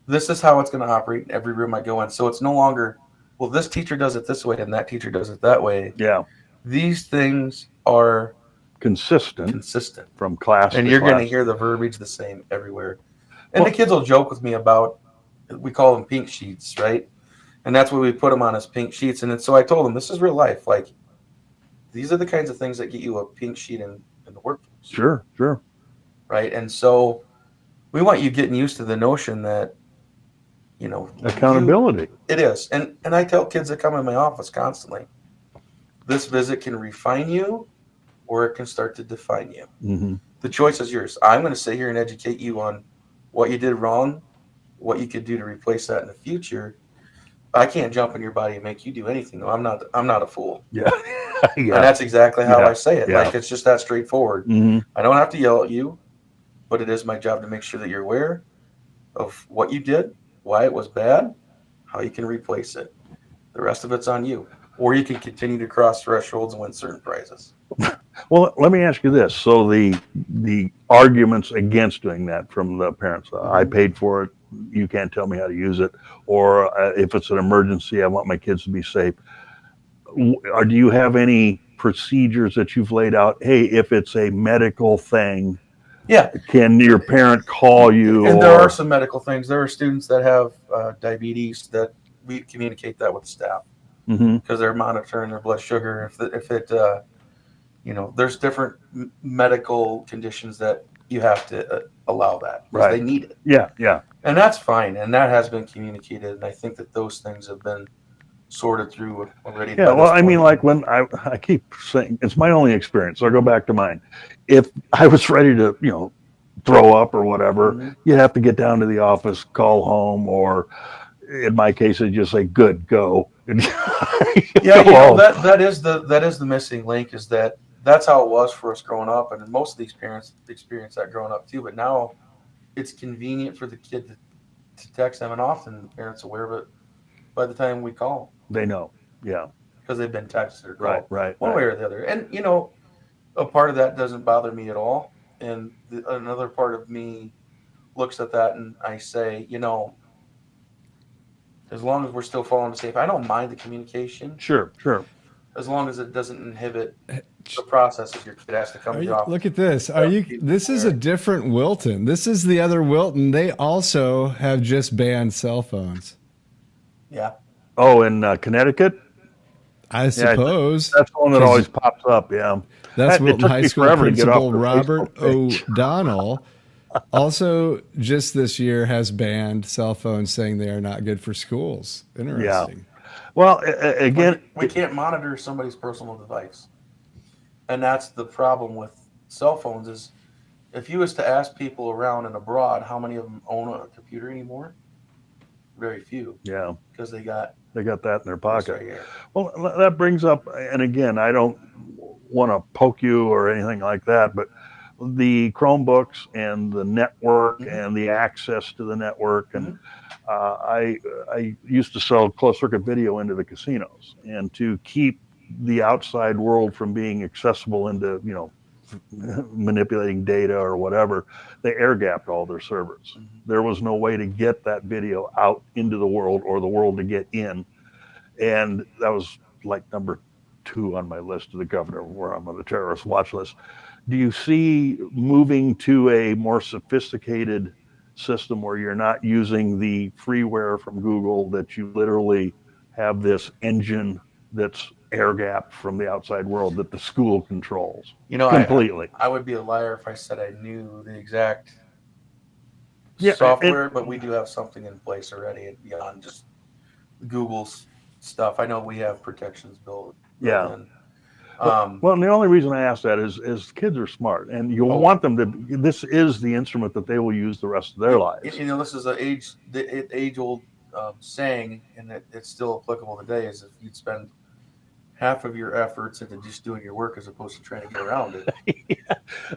this is how it's going to operate in every room I go in. So it's no longer, well, this teacher does it this way and that teacher does it that way. Yeah. These things are consistent from class and to you're class. going to hear the verbiage the same everywhere. And the kids will joke with me about, we call them pink sheets, right? And that's what we put them on as pink sheets. And so I told them, this is real life. Like, these are the kinds of things that get you a pink sheet in the workforce. Sure. Right. And so we want you getting used to the notion that, accountability. It is. And I tell kids that come in my office constantly, this visit can refine you or it can start to define you. Mm-hmm. The choice is yours. I'm going to sit here and educate you on what you did wrong, what you could do to replace that in the future. I can't jump in your body and make you do anything. I'm not a fool. Yeah. And that's exactly how Yeah. I say it. Yeah. Like, it's just that straightforward. Mm-hmm. I don't have to yell at you, but it is my job to make sure that you're aware of what you did, why it was bad, how you can replace it. The rest of it's on you. Or you can continue to cross thresholds and win certain prizes. Well, let me ask you this. So the arguments against doing that from the parents, I paid for it, you can't tell me how to use it, or if it's an emergency, I want my kids to be safe. Or do you have any procedures that you've laid out? Hey, if it's a medical thing, Yeah. can your parent call you? And there are some medical things. There are students that have diabetes that we communicate that with the staff because they're monitoring their blood sugar. If it there's different medical conditions that you have to allow that because they need it. Yeah. And that's fine. And that has been communicated. And I think that those things have been sorted through already. Yeah, well, I mean, like when I keep saying, it's my only experience, so I go back to mine. If I was ready to, throw up or whatever, you'd have to get down to the office, call home, or in my case, I'd just say, good, go. Yeah, that is the missing link, is that that's how it was for us growing up, and most of these parents experience that growing up too. But now it's convenient for the kid to text them, and often the parents are aware of it by the time we call They know. Yeah. because they've been texted or called Right. one way or the other. And a part of that doesn't bother me at all, and another part of me looks at that and I say, as long as we're still following the safe, I don't mind the communication. Sure. As long as it doesn't inhibit the process if your kid has to come to the office. Look at this. This is a different Wilton. This is the other Wilton. They also have just banned cell phones. Yeah. Oh, in Connecticut? I suppose. That's the one that always pops up, yeah. That's Wilton High School principal the Robert O'Donnell. Also, just this year has banned cell phones, saying they are not good for schools. Interesting. Yeah. Well, again, we can't monitor somebody's personal device, and that's the problem with cell phones. Is if you was to ask people around and abroad how many of them own a computer anymore, very few. Yeah, because they got that in their pocket. Right here. Well, that brings up, and again, I don't want to poke you or anything like that, but the Chromebooks and the network and the access to the network, and I used to sell closed circuit video into the casinos, and to keep the outside world from being accessible into manipulating data or whatever, they air gapped all their servers. There was no way to get that video out into the world or the world to get in, and that was like number 2 on my list to the governor where I'm on the terrorist watch list. Do you see moving to a more sophisticated system where you're not using the freeware from Google, that you literally have this engine that's air gapped from the outside world that the school controls completely? I would be a liar if I said I knew the exact Yeah, software, but we do have something in place already beyond just Google's stuff. I know we have protections built. Yeah. in. Well, and the only reason I ask that is kids are smart, and you want them to. This is the instrument that they will use the rest of their lives. This is an age-old saying, and it's still applicable today. Is if you'd spend half of your efforts into just doing your work as opposed to trying to get around it,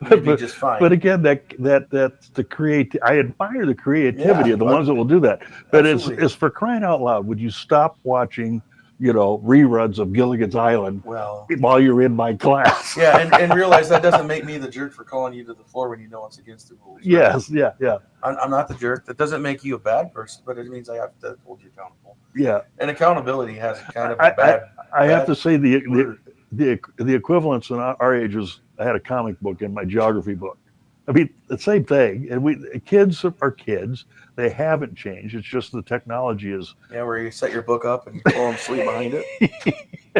you'd be just fine. But again, that's the I admire the creativity of the ones that will do that. But it's for crying out loud. Would you stop watching reruns of Gilligan's Island while you're in my class? Yeah, and realize that doesn't make me the jerk for calling you to the floor when you know it's against the rules. Right? Yes, yeah. I'm not the jerk. That doesn't make you a bad person, but it means I have to hold you accountable. Yeah. And accountability has kind of a bad. I have to say the equivalence in our age was, I had a comic book in my geography book. I mean, the same thing. And kids are kids. They haven't changed. It's just the technology is. Yeah, where you set your book up and you fall them asleep behind it.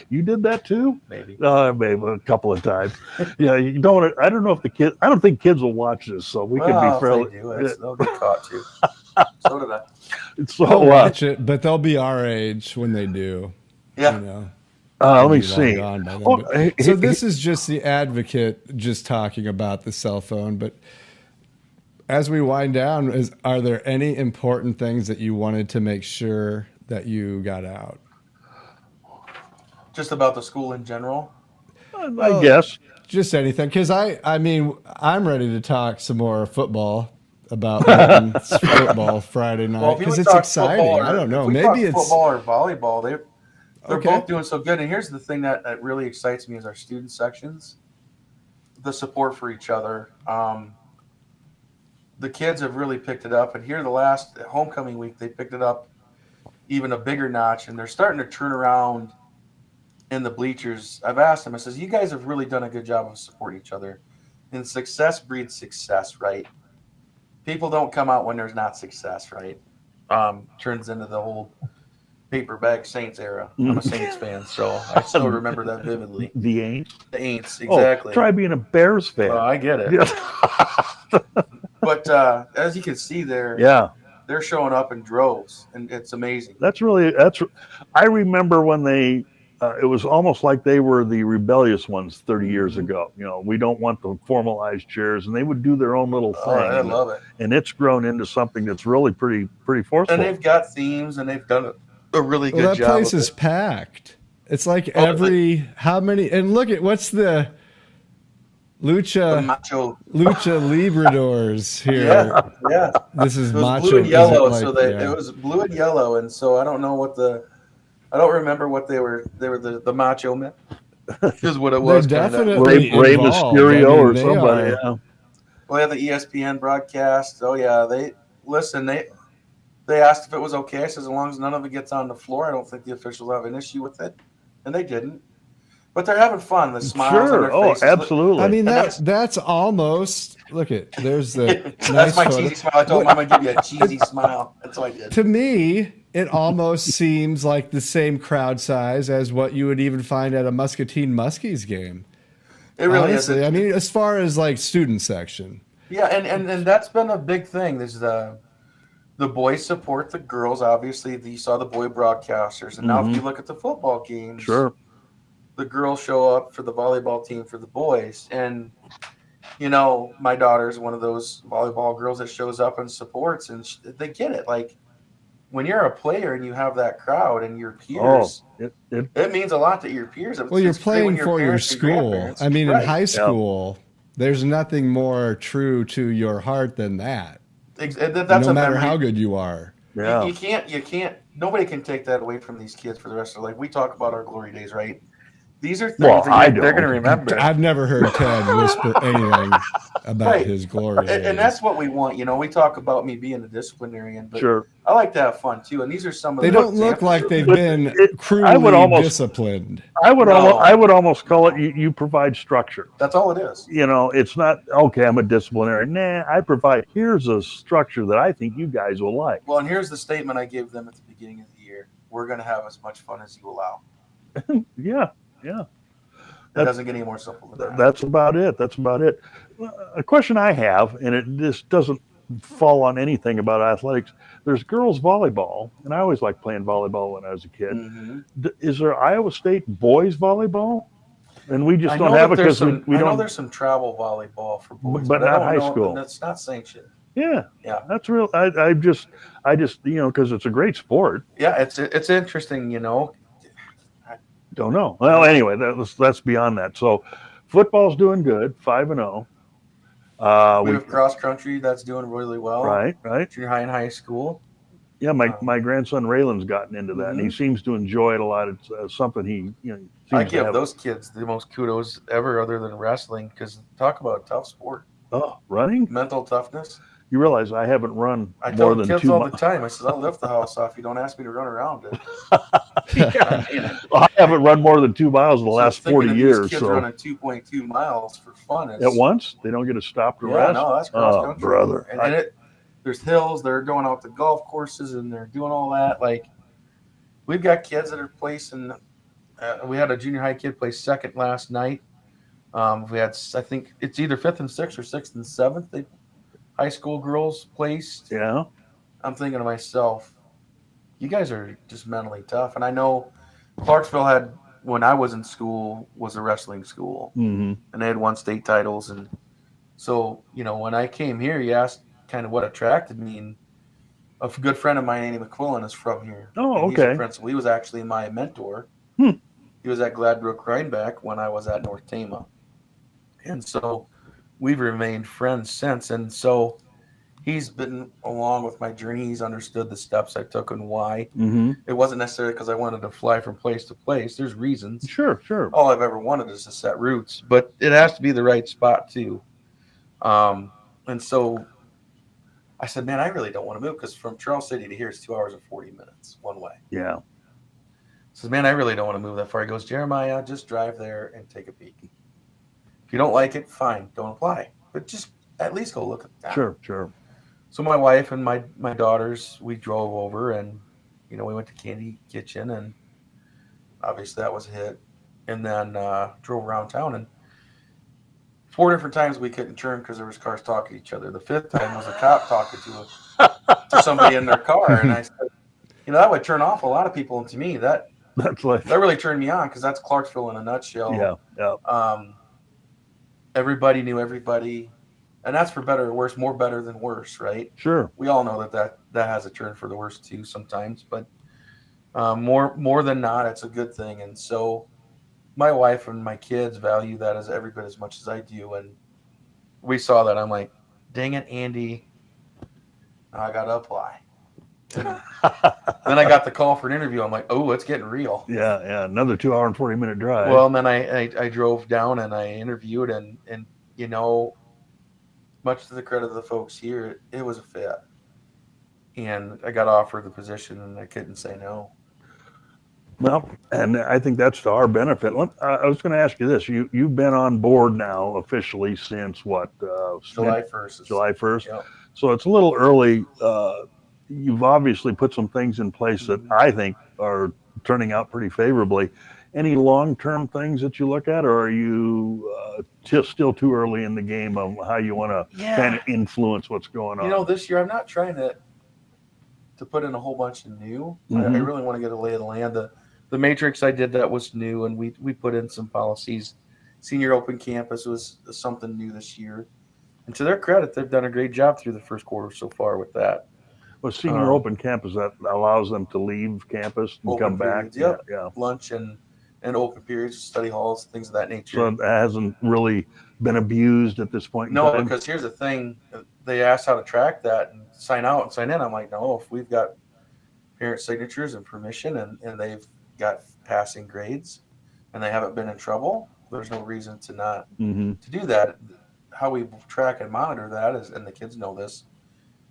You did that too? Maybe. Maybe a couple of times. Yeah, you don't. I don't know if the kids. I don't think kids will watch this, so we can be fairly. If they do, they'll get caught too. So did I. They'll watch it, but they'll be our age when they do. Yeah. Let me see. So this is just the advocate just talking about the cell phone, but as we wind down, are there any important things that you wanted to make sure that you got out? Just about the school in general? I guess. Just anything. Because I'm ready to talk some more football about football Friday night, because it's exciting. I don't know. Maybe it's football or volleyball. They're both doing so good. And here's the thing that really excites me is our student sections, the support for each other. The kids have really picked it up. And here the last homecoming week, they picked it up even a bigger notch. And they're starting to turn around in the bleachers. I've asked them, I says, you guys have really done a good job of supporting each other. And success breeds success, right? People don't come out when there's not success, right? Turns into the whole paper bag Saints era. I'm a Saints fan, so I still remember that vividly. The Aints? The Aints, exactly. Try being a Bears fan. I get it. But as you can see there, they're showing up in droves, and it's amazing. I remember when they, it was almost like they were the rebellious ones 30 years ago. We don't want the formalized chairs, and they would do their own little thing. I love it. And it's grown into something that's really pretty forceful. And they've got themes, and they've done a really good job. That place is packed. It's like how many? And look at what's the Lucha Libradors here. Yeah. This is it was macho. blue and yellow, like, so it was blue and yellow, and so I don't know I don't remember what they were. They were the macho men. Is what it was. They're definitely Rey involved. Mysterio or somebody. Yeah. Well, they have the ESPN broadcast. Oh yeah, they asked if it was okay. I said as long as none of it gets on the floor, I don't think the officials have an issue with it, and they didn't. But they're having fun. The smiles on their faces. Absolutely. I mean, that's almost, look at, there's the That's nice my photo. cheesy smile. I told them I'm going to give you a cheesy smile. That's what I did. To me, it almost seems like the same crowd size as what you would even find at a Muscatine Muskies game. It really Honestly, is. I mean, as far as like student section. Yeah, and that's been a big thing. There's the boys support the girls. Obviously, you saw the boy broadcasters. And now if you look at the football games, sure, the girls show up for the volleyball team for the boys. And, you know, my daughter's one of those volleyball girls that shows up and supports, and they get it. Like, when you're a player and you have that crowd and your peers, it means a lot to your peers. Well, you're playing for your school. I mean, in high school, there's nothing more true to your heart than that. That's no matter how good you are. Yeah. You can't, nobody can take that away from these kids for the rest of their life. We talk about our glory days, right? These are things they're going to remember. I've never heard Ted whisper anything about his glory days. And that's what we want. You know, we talk about me being a disciplinarian, but I like to have fun too. And these are some of they don't look like they've been cruelly disciplined. I would almost call it you provide structure. That's all it is. You know, it's not, okay, I'm a disciplinarian. Nah, I provide, here's a structure that I think you guys will like. Well, and here's the statement I gave them at the beginning of the year. We're going to have as much fun as you allow. Yeah. It doesn't get any more simple than that. That's about it. A question I have, and this doesn't fall on anything about athletics. There's girls volleyball, and I always liked playing volleyball when I was a kid. Is there Iowa State boys volleyball? And we just don't have it because we don't. I know there's some travel volleyball for boys, but not high school. That's not sanctioned. Yeah, that's real. I just you know, because it's a great sport. Yeah, it's interesting, you know. Don't know. Well, anyway, that's beyond that. So, football's doing good, 5-0. We have cross country that's doing really well. Right. Junior high and high school. Yeah, my grandson Raylan's gotten into that, and he seems to enjoy it a lot. It's something he I give those kids the most kudos ever, other than wrestling, because talk about a tough sport. Oh, running, mental toughness. You realize I haven't run more than 2 miles. I tell kids all the time. I said, I'll lift the house off. You don't ask me to run around it. Well, I haven't run more than 2 miles in the last 40 years. These kids running 2.2 miles for fun. At once? They don't get to stop to rest? No, that's cross country. Brother. And there's hills. They're going out to golf courses, and they're doing all that. Like, we've got kids that are placing. We had a junior high kid play second last night. We had, I think it's either 5th and 6th or 6th and 7th. High school girls placed. Yeah. I'm thinking to myself, you guys are just mentally tough. And I know Clarksville had, when I was in school, was a wrestling school. And they had won state titles. And so, you know, when I came here, you asked kind of what attracted me. And a good friend of mine, Andy McQuillan, is from here. Oh, okay. He's a principal. He was actually my mentor. He was at Gladbrook Rhinebeck when I was at North Tama. And so we've remained friends since. And so he's been along with my journey. He's understood the steps I took and why. It wasn't necessarily because I wanted to fly from place to place. There's reasons. Sure. All I've ever wanted is to set roots, but it has to be the right spot too. And so I said, man, I really don't want to move, because from Charles City to here is 2 hours and 40 minutes one way. Yeah. I said, man, I really don't want to move that far. He goes, Jeremiah, just drive there and take a peek. If you don't like it, fine, don't apply. But just at least go look at that. Sure. So my wife and my daughters, we drove over, and, you know, we went to Candy Kitchen, and obviously that was a hit. And then drove around town, and 4 different times we couldn't turn because there was cars talking to each other. The 5th time was a cop talking to somebody in their car. And I said, you know, that would turn off a lot of people. And to me, that really turned me on, because that's Clarksville in a nutshell. Yeah. Everybody knew everybody, and that's for better or worse, more better than worse, right? Sure. We all know that has a turn for the worse too sometimes, but More than not, it's a good thing. And so my wife and my kids value that as every bit as much as I do. And we saw that. I'm like, dang it, Andy, I got to apply. And then I got the call for an interview. I'm like, oh, it's getting real. Yeah. Another 2 hour and 40-minute drive. Well, and then I drove down and I interviewed, and you know, much to the credit of the folks here, it was a fit. And I got offered the position, and I couldn't say no. Well, and I think that's to our benefit. I was going to ask you this. You've been on board now officially since what? July 1st. July 1st. Yep. So it's a little early. You've obviously put some things in place that I think are turning out pretty favorably. Any long-term things that you look at, or are you still too early in the game of how you want to kind of influence what's going on? You know, this year I'm not trying to put in a whole bunch of new. I really want to get a lay of the land. The matrix I did that was new, and we put in some policies. Senior Open Campus was something new this year. And to their credit, they've done a great job through the first quarter so far with that. Well, Senior Open Campus, that allows them to leave campus and come back. Yep. Yeah. Lunch and open periods, study halls, things of that nature. So it hasn't really been abused at this point in time? No, because here's the thing. They asked how to track that and sign out and sign in. I'm like, no, if we've got parent signatures and permission and they've got passing grades and they haven't been in trouble, there's no reason to not to do that. How we track and monitor that is, and the kids know this,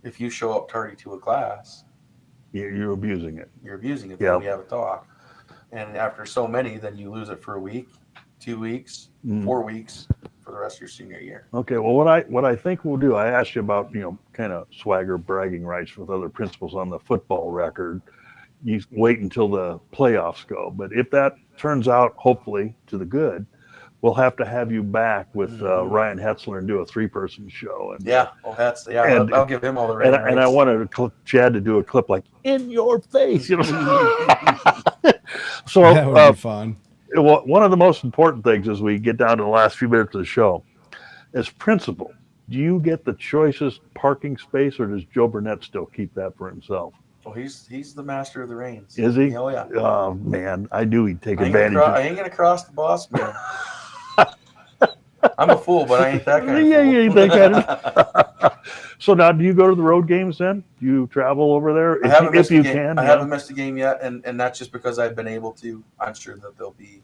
if you show up tardy to a class, you're abusing it. You're abusing it. Then we have a talk. And after so many, then you lose it for a week, 2 weeks, 4 weeks for the rest of your senior year. Okay. Well, what I think we'll do, I asked you about, kind of swagger bragging rights with other principals on the football record. You wait until the playoffs go. But if that turns out, hopefully, to the good, we'll have to have you back with Ryan Hetzler and do a 3-person show. And, I'll give him all the right. And I wanted Chad to do a clip like "in your face," So that would be fun. Well, one of the most important things as we get down to the last few minutes of the show, as principal, do you get the choicest parking space, or does Joe Burnett still keep that for himself? Well, he's the master of the reins. Is he? Oh yeah. Oh man, I knew he'd take advantage. I ain't gonna cross the boss man. I'm a fool, but I ain't that kind of fool. Yeah, you ain't that kind of. So now, do you go to the road games then? Do you travel over there if you can? I haven't missed a game yet, and that's just because I've been able to. I'm sure that there'll be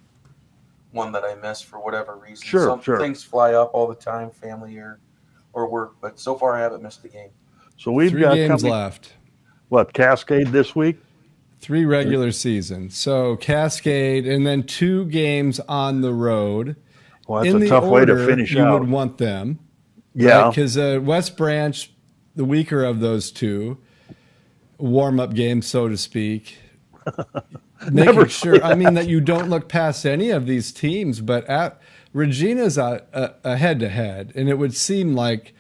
one that I miss for whatever reason. Sure. Things fly up all the time, family or work, but so far I haven't missed a game. So we've got 3 games left. What, Cascade this week? 3 regular seasons. So Cascade, and then 2 games on the road. Well, that's a tough way to finish out. You would want them. Yeah. Because West Branch, the weaker of those 2, warm-up games, so to speak. Making sure, that you don't look past any of these teams, but Regina's a head-to-head, and it would seem like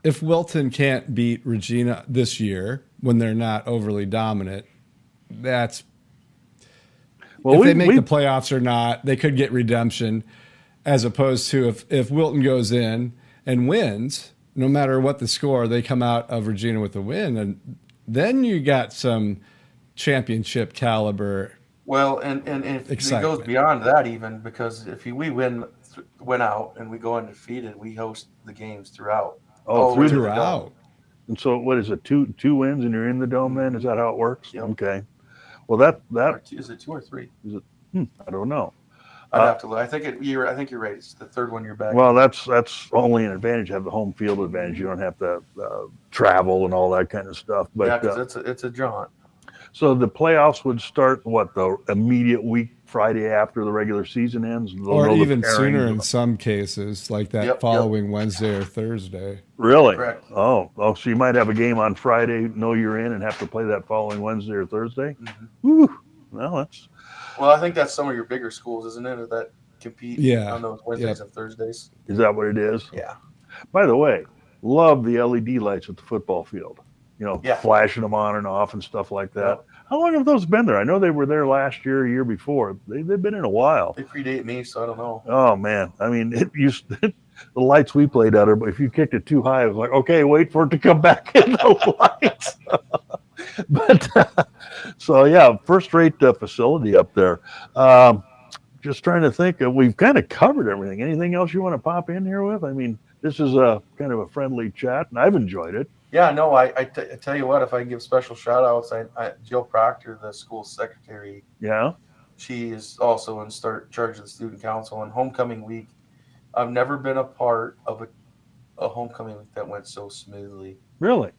if Wilton can't beat Regina this year when they're not overly dominant, if they make the playoffs or not, they could get redemption. As opposed to if Wilton goes in and wins, no matter what the score, they come out of Regina with a win, and then you got some championship caliber. Well, and if it goes beyond that even, because if we win out and we go undefeated, we host the games throughout. Throughout. And so what is it? 2 wins and you're in the dome then? Is that how it works? Yep. Okay. Well, that is it 2 or 3? Is it? I don't know. I'd have to look. I think you're right. It's the 3rd one you're back. Well, that's only an advantage. Have the home field advantage. You don't have to travel and all that kind of stuff. But yeah, because it's a jaunt. So the playoffs would start the immediate week Friday after the regular season ends, or even sooner in some cases, like that following Wednesday or Thursday. Really? Correct. Oh, so you might have a game on Friday, know you're in, and have to play that following Wednesday or Thursday. Woo! Well, I think that's some of your bigger schools, isn't it? That compete on those Wednesdays and Thursdays. Is that what it is? Yeah. By the way, love the LED lights at the football field. Flashing them on and off and stuff like that. Yeah. How long have those been there? I know they were there last year, a year before. They've been in a while. They predate me, so I don't know. Oh, man. The lights we played under, but if you kicked it too high, it was like, okay, wait for it to come back in the lights. But so yeah, first-rate facility up there. Um, just trying to think. We've kind of covered everything. Anything else you want to pop in here with? I mean, this is a kind of a friendly chat, and I've enjoyed it. Yeah, no, I tell you what, if I can give special shout outs, Jill Proctor, the school secretary, Yeah. she is also in charge of the student council. And homecoming week, I've never been a part of a homecoming week that went so smoothly. Really?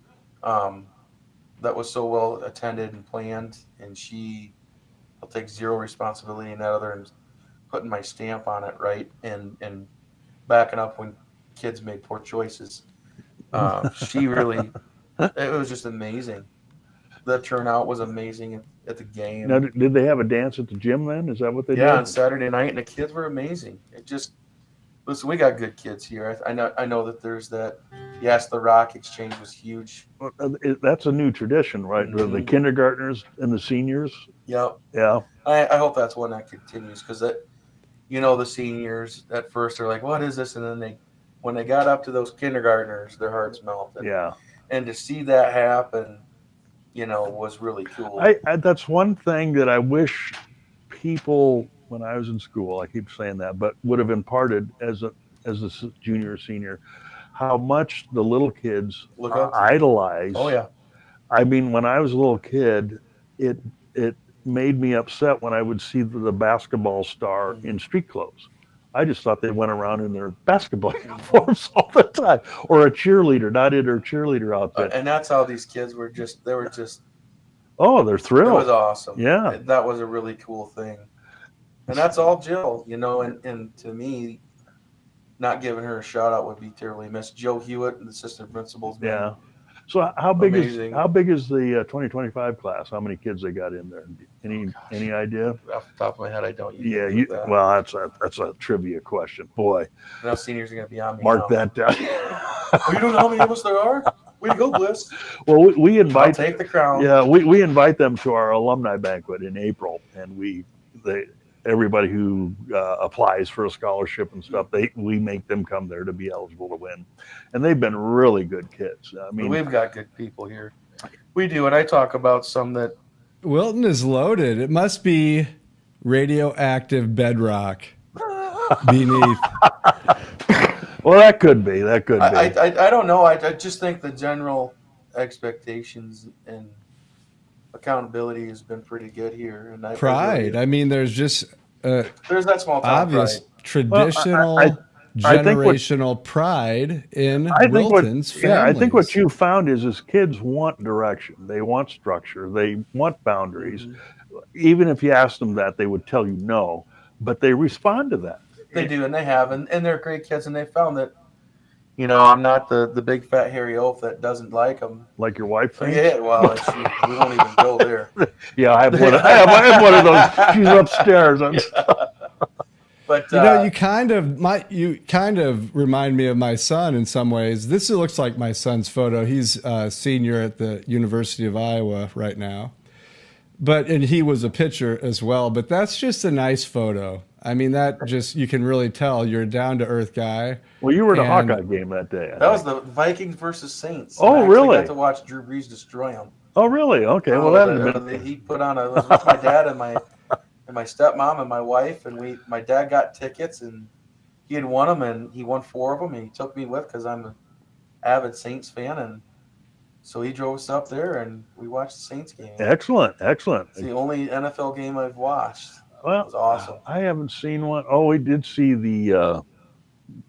That was so well attended and planned, and I'll take zero responsibility in that other than putting my stamp on it, right, and backing up when kids made poor choices. She really, it was just amazing. The turnout was amazing at the game. Now, did they have a dance at the gym then? Is that what they did? Yeah, on Saturday night, and the kids were amazing. Listen, we got good kids here. I know that there's that. Yes, the Rock Exchange was huge. That's a new tradition, right? Mm-hmm. The kindergartners and the seniors. Yep. Yeah. I hope that's one that continues because the seniors at first are like, "What is this?" And then when they got up to those kindergartners, their hearts melted. Yeah. And to see that happen, was really cool. That's one thing that I wish people, when I was in school, I keep saying that, but would have imparted as a junior or senior, how much the little kids idolize. Oh yeah. I mean, when I was a little kid, it made me upset when I would see the basketball star in street clothes. I just thought they went around in their basketball uniforms all the time, or a cheerleader, not in their cheerleader outfit. And that's how these kids were just. Oh, they're thrilled. It was awesome. Yeah. That was a really cool thing. And that's all Jill, and to me, not giving her a shout out would be terribly missed. Joe Hewitt, the assistant principal's been Yeah. So how big amazing. is the 2025 class? How many kids they got in there? Any idea? Off the top of my head, I don't. Yeah, well, that's a trivia question. Boy, now seniors are going to be on me. Mark that down. Oh, you don't know how many of us there are? Way to go, Bliss. Well, we invite. I'll take the crown. Yeah, we invite them to our alumni banquet in April, and everybody who applies for a scholarship and stuff, we make them come there to be eligible to win, and they've been really good kids. I mean, we've got good people here. We do, and I talk about some that. Wilton is loaded. It must be radioactive bedrock beneath. Well, that could be. I don't know. I just think the general expectations and accountability has been pretty good here. And pride. I mean, there's just there's that small town obvious pride. Traditional, generational pride in Wilton's families. Yeah, I think what you found is kids want direction. They want structure. They want boundaries. Mm-hmm. Even if you ask them that, they would tell you no, but they respond to that. They do, and they have, and they're great kids, and they found that, I'm not the big fat hairy oaf that doesn't like them. Like your wife thinks? Yeah, well, we won't even go there. Yeah, I have one of those. She's upstairs. But you kind of remind me of my son in some ways. This looks like my son's photo. He's a senior at the University of Iowa right now, and he was a pitcher as well. But that's just a nice photo. I mean, you can really tell you're a down to earth guy. Well, you were at a Hawkeye game that day. That was the Vikings versus Saints. Oh, really? I got to watch Drew Brees destroy them. Oh, really? Okay. He put on it was with my dad and my stepmom and my wife, and my dad got tickets, and he had won them, and he won 4 of them, and he took me with because I'm an avid Saints fan, and so he drove us up there, and we watched the Saints game. Excellent. It's the only NFL game I've watched. Well, it was awesome. I haven't seen one. Oh, we did see the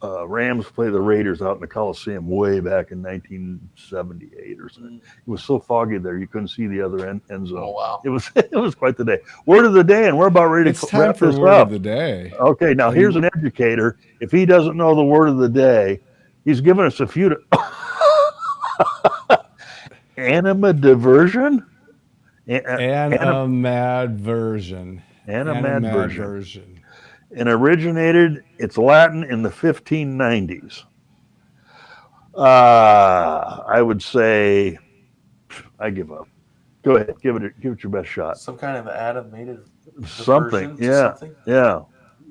Rams play the Raiders out in the Coliseum way back in 1978 or something. It was so foggy there you couldn't see the other end zone. Oh wow! It was quite the day. Word of the day, and we're about ready to wrap this up. Word of the day. Okay, now here's an educator. If he doesn't know the word of the day, he's giving us a few. Animadversion. Animadversion. Animadversion. And originated, it's Latin, in the 1590s. I would say, I give up. Go ahead, give it your best shot. Some kind of animated something, yeah.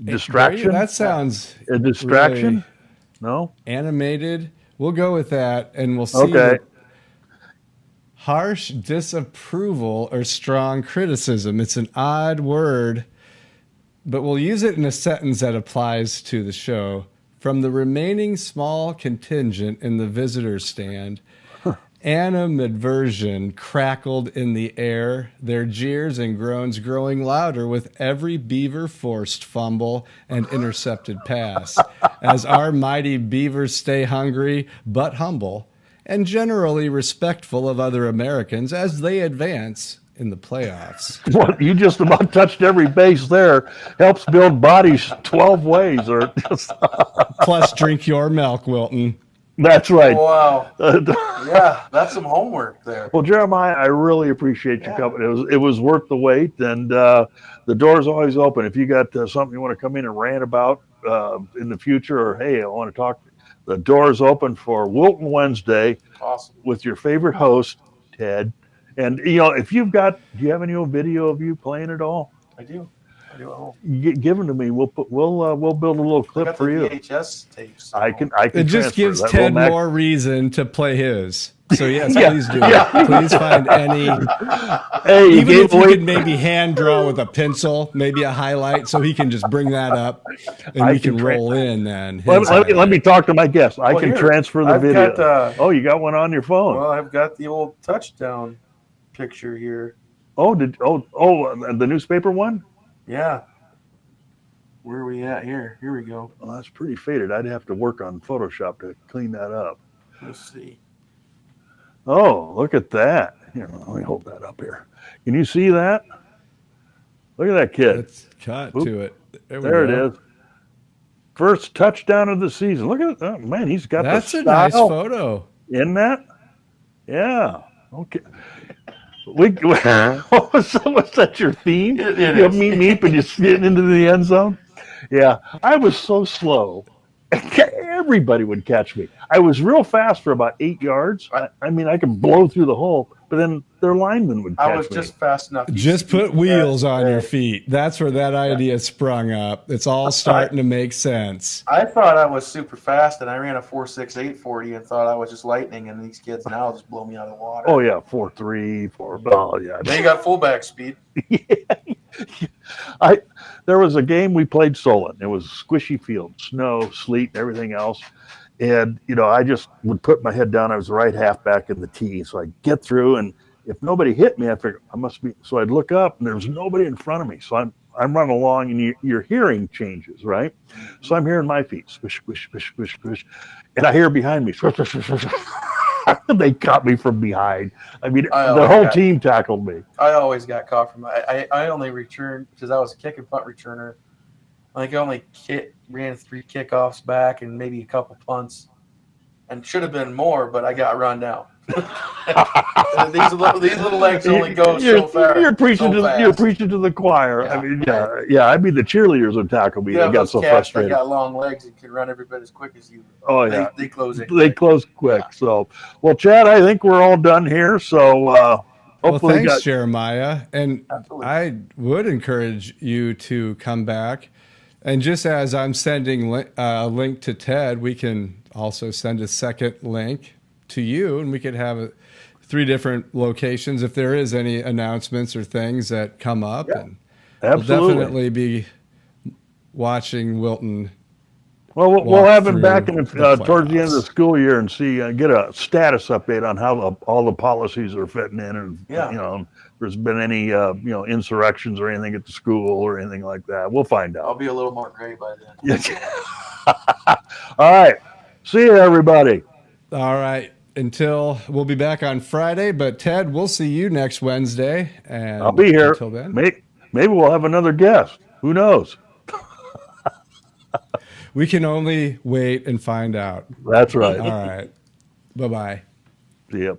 Distraction. That sounds a distraction. Really no, animated. We'll go with that, and we'll see. Okay. harsh disapproval or strong criticism. It's an odd word, but we'll use it in a sentence that applies to the show. From the remaining small contingent in the visitor stand, animadversion crackled in the air, their jeers and groans growing louder with every beaver forced fumble and intercepted pass, as our mighty beavers stay hungry but humble and generally respectful of other Americans as they advance in the playoffs. Well, you just about touched every base there. Helps build bodies 12 ways. Or Plus, drink your milk, Wilton. That's right. Wow. Yeah, that's some homework there. Well, Jeremiah, I really appreciate your company. It was worth the wait, and the door's always open. If you got something you want to come in and rant about in the future, or hey, I want to talk, the door's open for Wilton Wednesday. Awesome. With your favorite host, Ted. And if you've got, do you have any old video of you playing at all? I do. Give them to me. We'll build a little clip for you. VHS tapes. I can. It just gives that Ted more reason to play his. So yes, please do. Yeah. Please find any. Hey, even if you could maybe hand draw with a pencil, maybe a highlight, so he can just bring that up, and we can roll in then. Let me talk to my guest. I can transfer the video. Got, you got one on your phone. Well, I've got the old touchdown picture here. The newspaper one? Yeah. Where are we at here? Here we go. Well, that's pretty faded. I'd have to work on Photoshop to clean that up. Let's see. Oh, look at that. Here, let me hold that up here. Can you see that? Look at that kid. Let's cut to it. There it is. First touchdown of the season. Look at it. Oh, man, he's got That's the a style. nice photo. Isn't that? Yeah. Okay. What's that your theme? It is. Meep and just getting into the end zone? Yeah. I was so slow. Everybody would catch me. I was real fast for about 8 yards. I mean, I could blow through the hole, but then their lineman would catch me. I was just fast enough. Just put wheels on your feet. That's where that idea sprung up. It's all starting to make sense. I thought I was super fast, and I ran a 4.68 40 and thought I was just lightning, and these kids now just blow me out of the water. Oh, yeah, 4.3, 4. Oh, yeah. They got fullback speed. There was a game we played Solon. It was a squishy field, snow, sleet, and everything else. And, I just would put my head down. I was the right halfback in the tee. So I'd get through, and if nobody hit me, I figured I must be. So I'd look up, and there was nobody in front of me. So I'm running along, and your hearing changes, right? So I'm hearing my feet, squish, squish, squish, squish, squish. And I hear behind me, squish, squish, squish, squish. They caught me from behind. I mean, the whole team tackled me. I always got caught from. I only returned because I was a kick and punt returner. I think I only ran 3 kickoffs back and maybe a couple punts, and should have been more, but I got run down. these little legs only go so far. You're preaching to the choir. Yeah. I mean, yeah. I mean, the cheerleaders would tackle me. Yeah, I got so frustrated. They got long legs and can run every bit as quick as you. Oh yeah, they close it. They close quick. Yeah. So, well, Chad, I think we're all done here. So, hopefully, thanks, Jeremiah. And Absolutely. I would encourage you to come back. And just as I'm sending a link to Ted, we can also send a second link to you, and we could have 3 different locations if there is any announcements or things that come up. Yeah, and absolutely. We'll definitely be watching Wilton. Well, we'll have him back towards the end of the school year and see, get a status update on how all the policies are fitting in, and if there's been any insurrections or anything at the school or anything like that. We'll find out. I'll be a little more gray by then. All right. See you, everybody. All right. We'll be back on Friday, but Ted, we'll see you next Wednesday. And I'll be here. Until then, maybe we'll have another guest. Who knows? We can only wait and find out. That's right. All right. Bye-bye. See ya.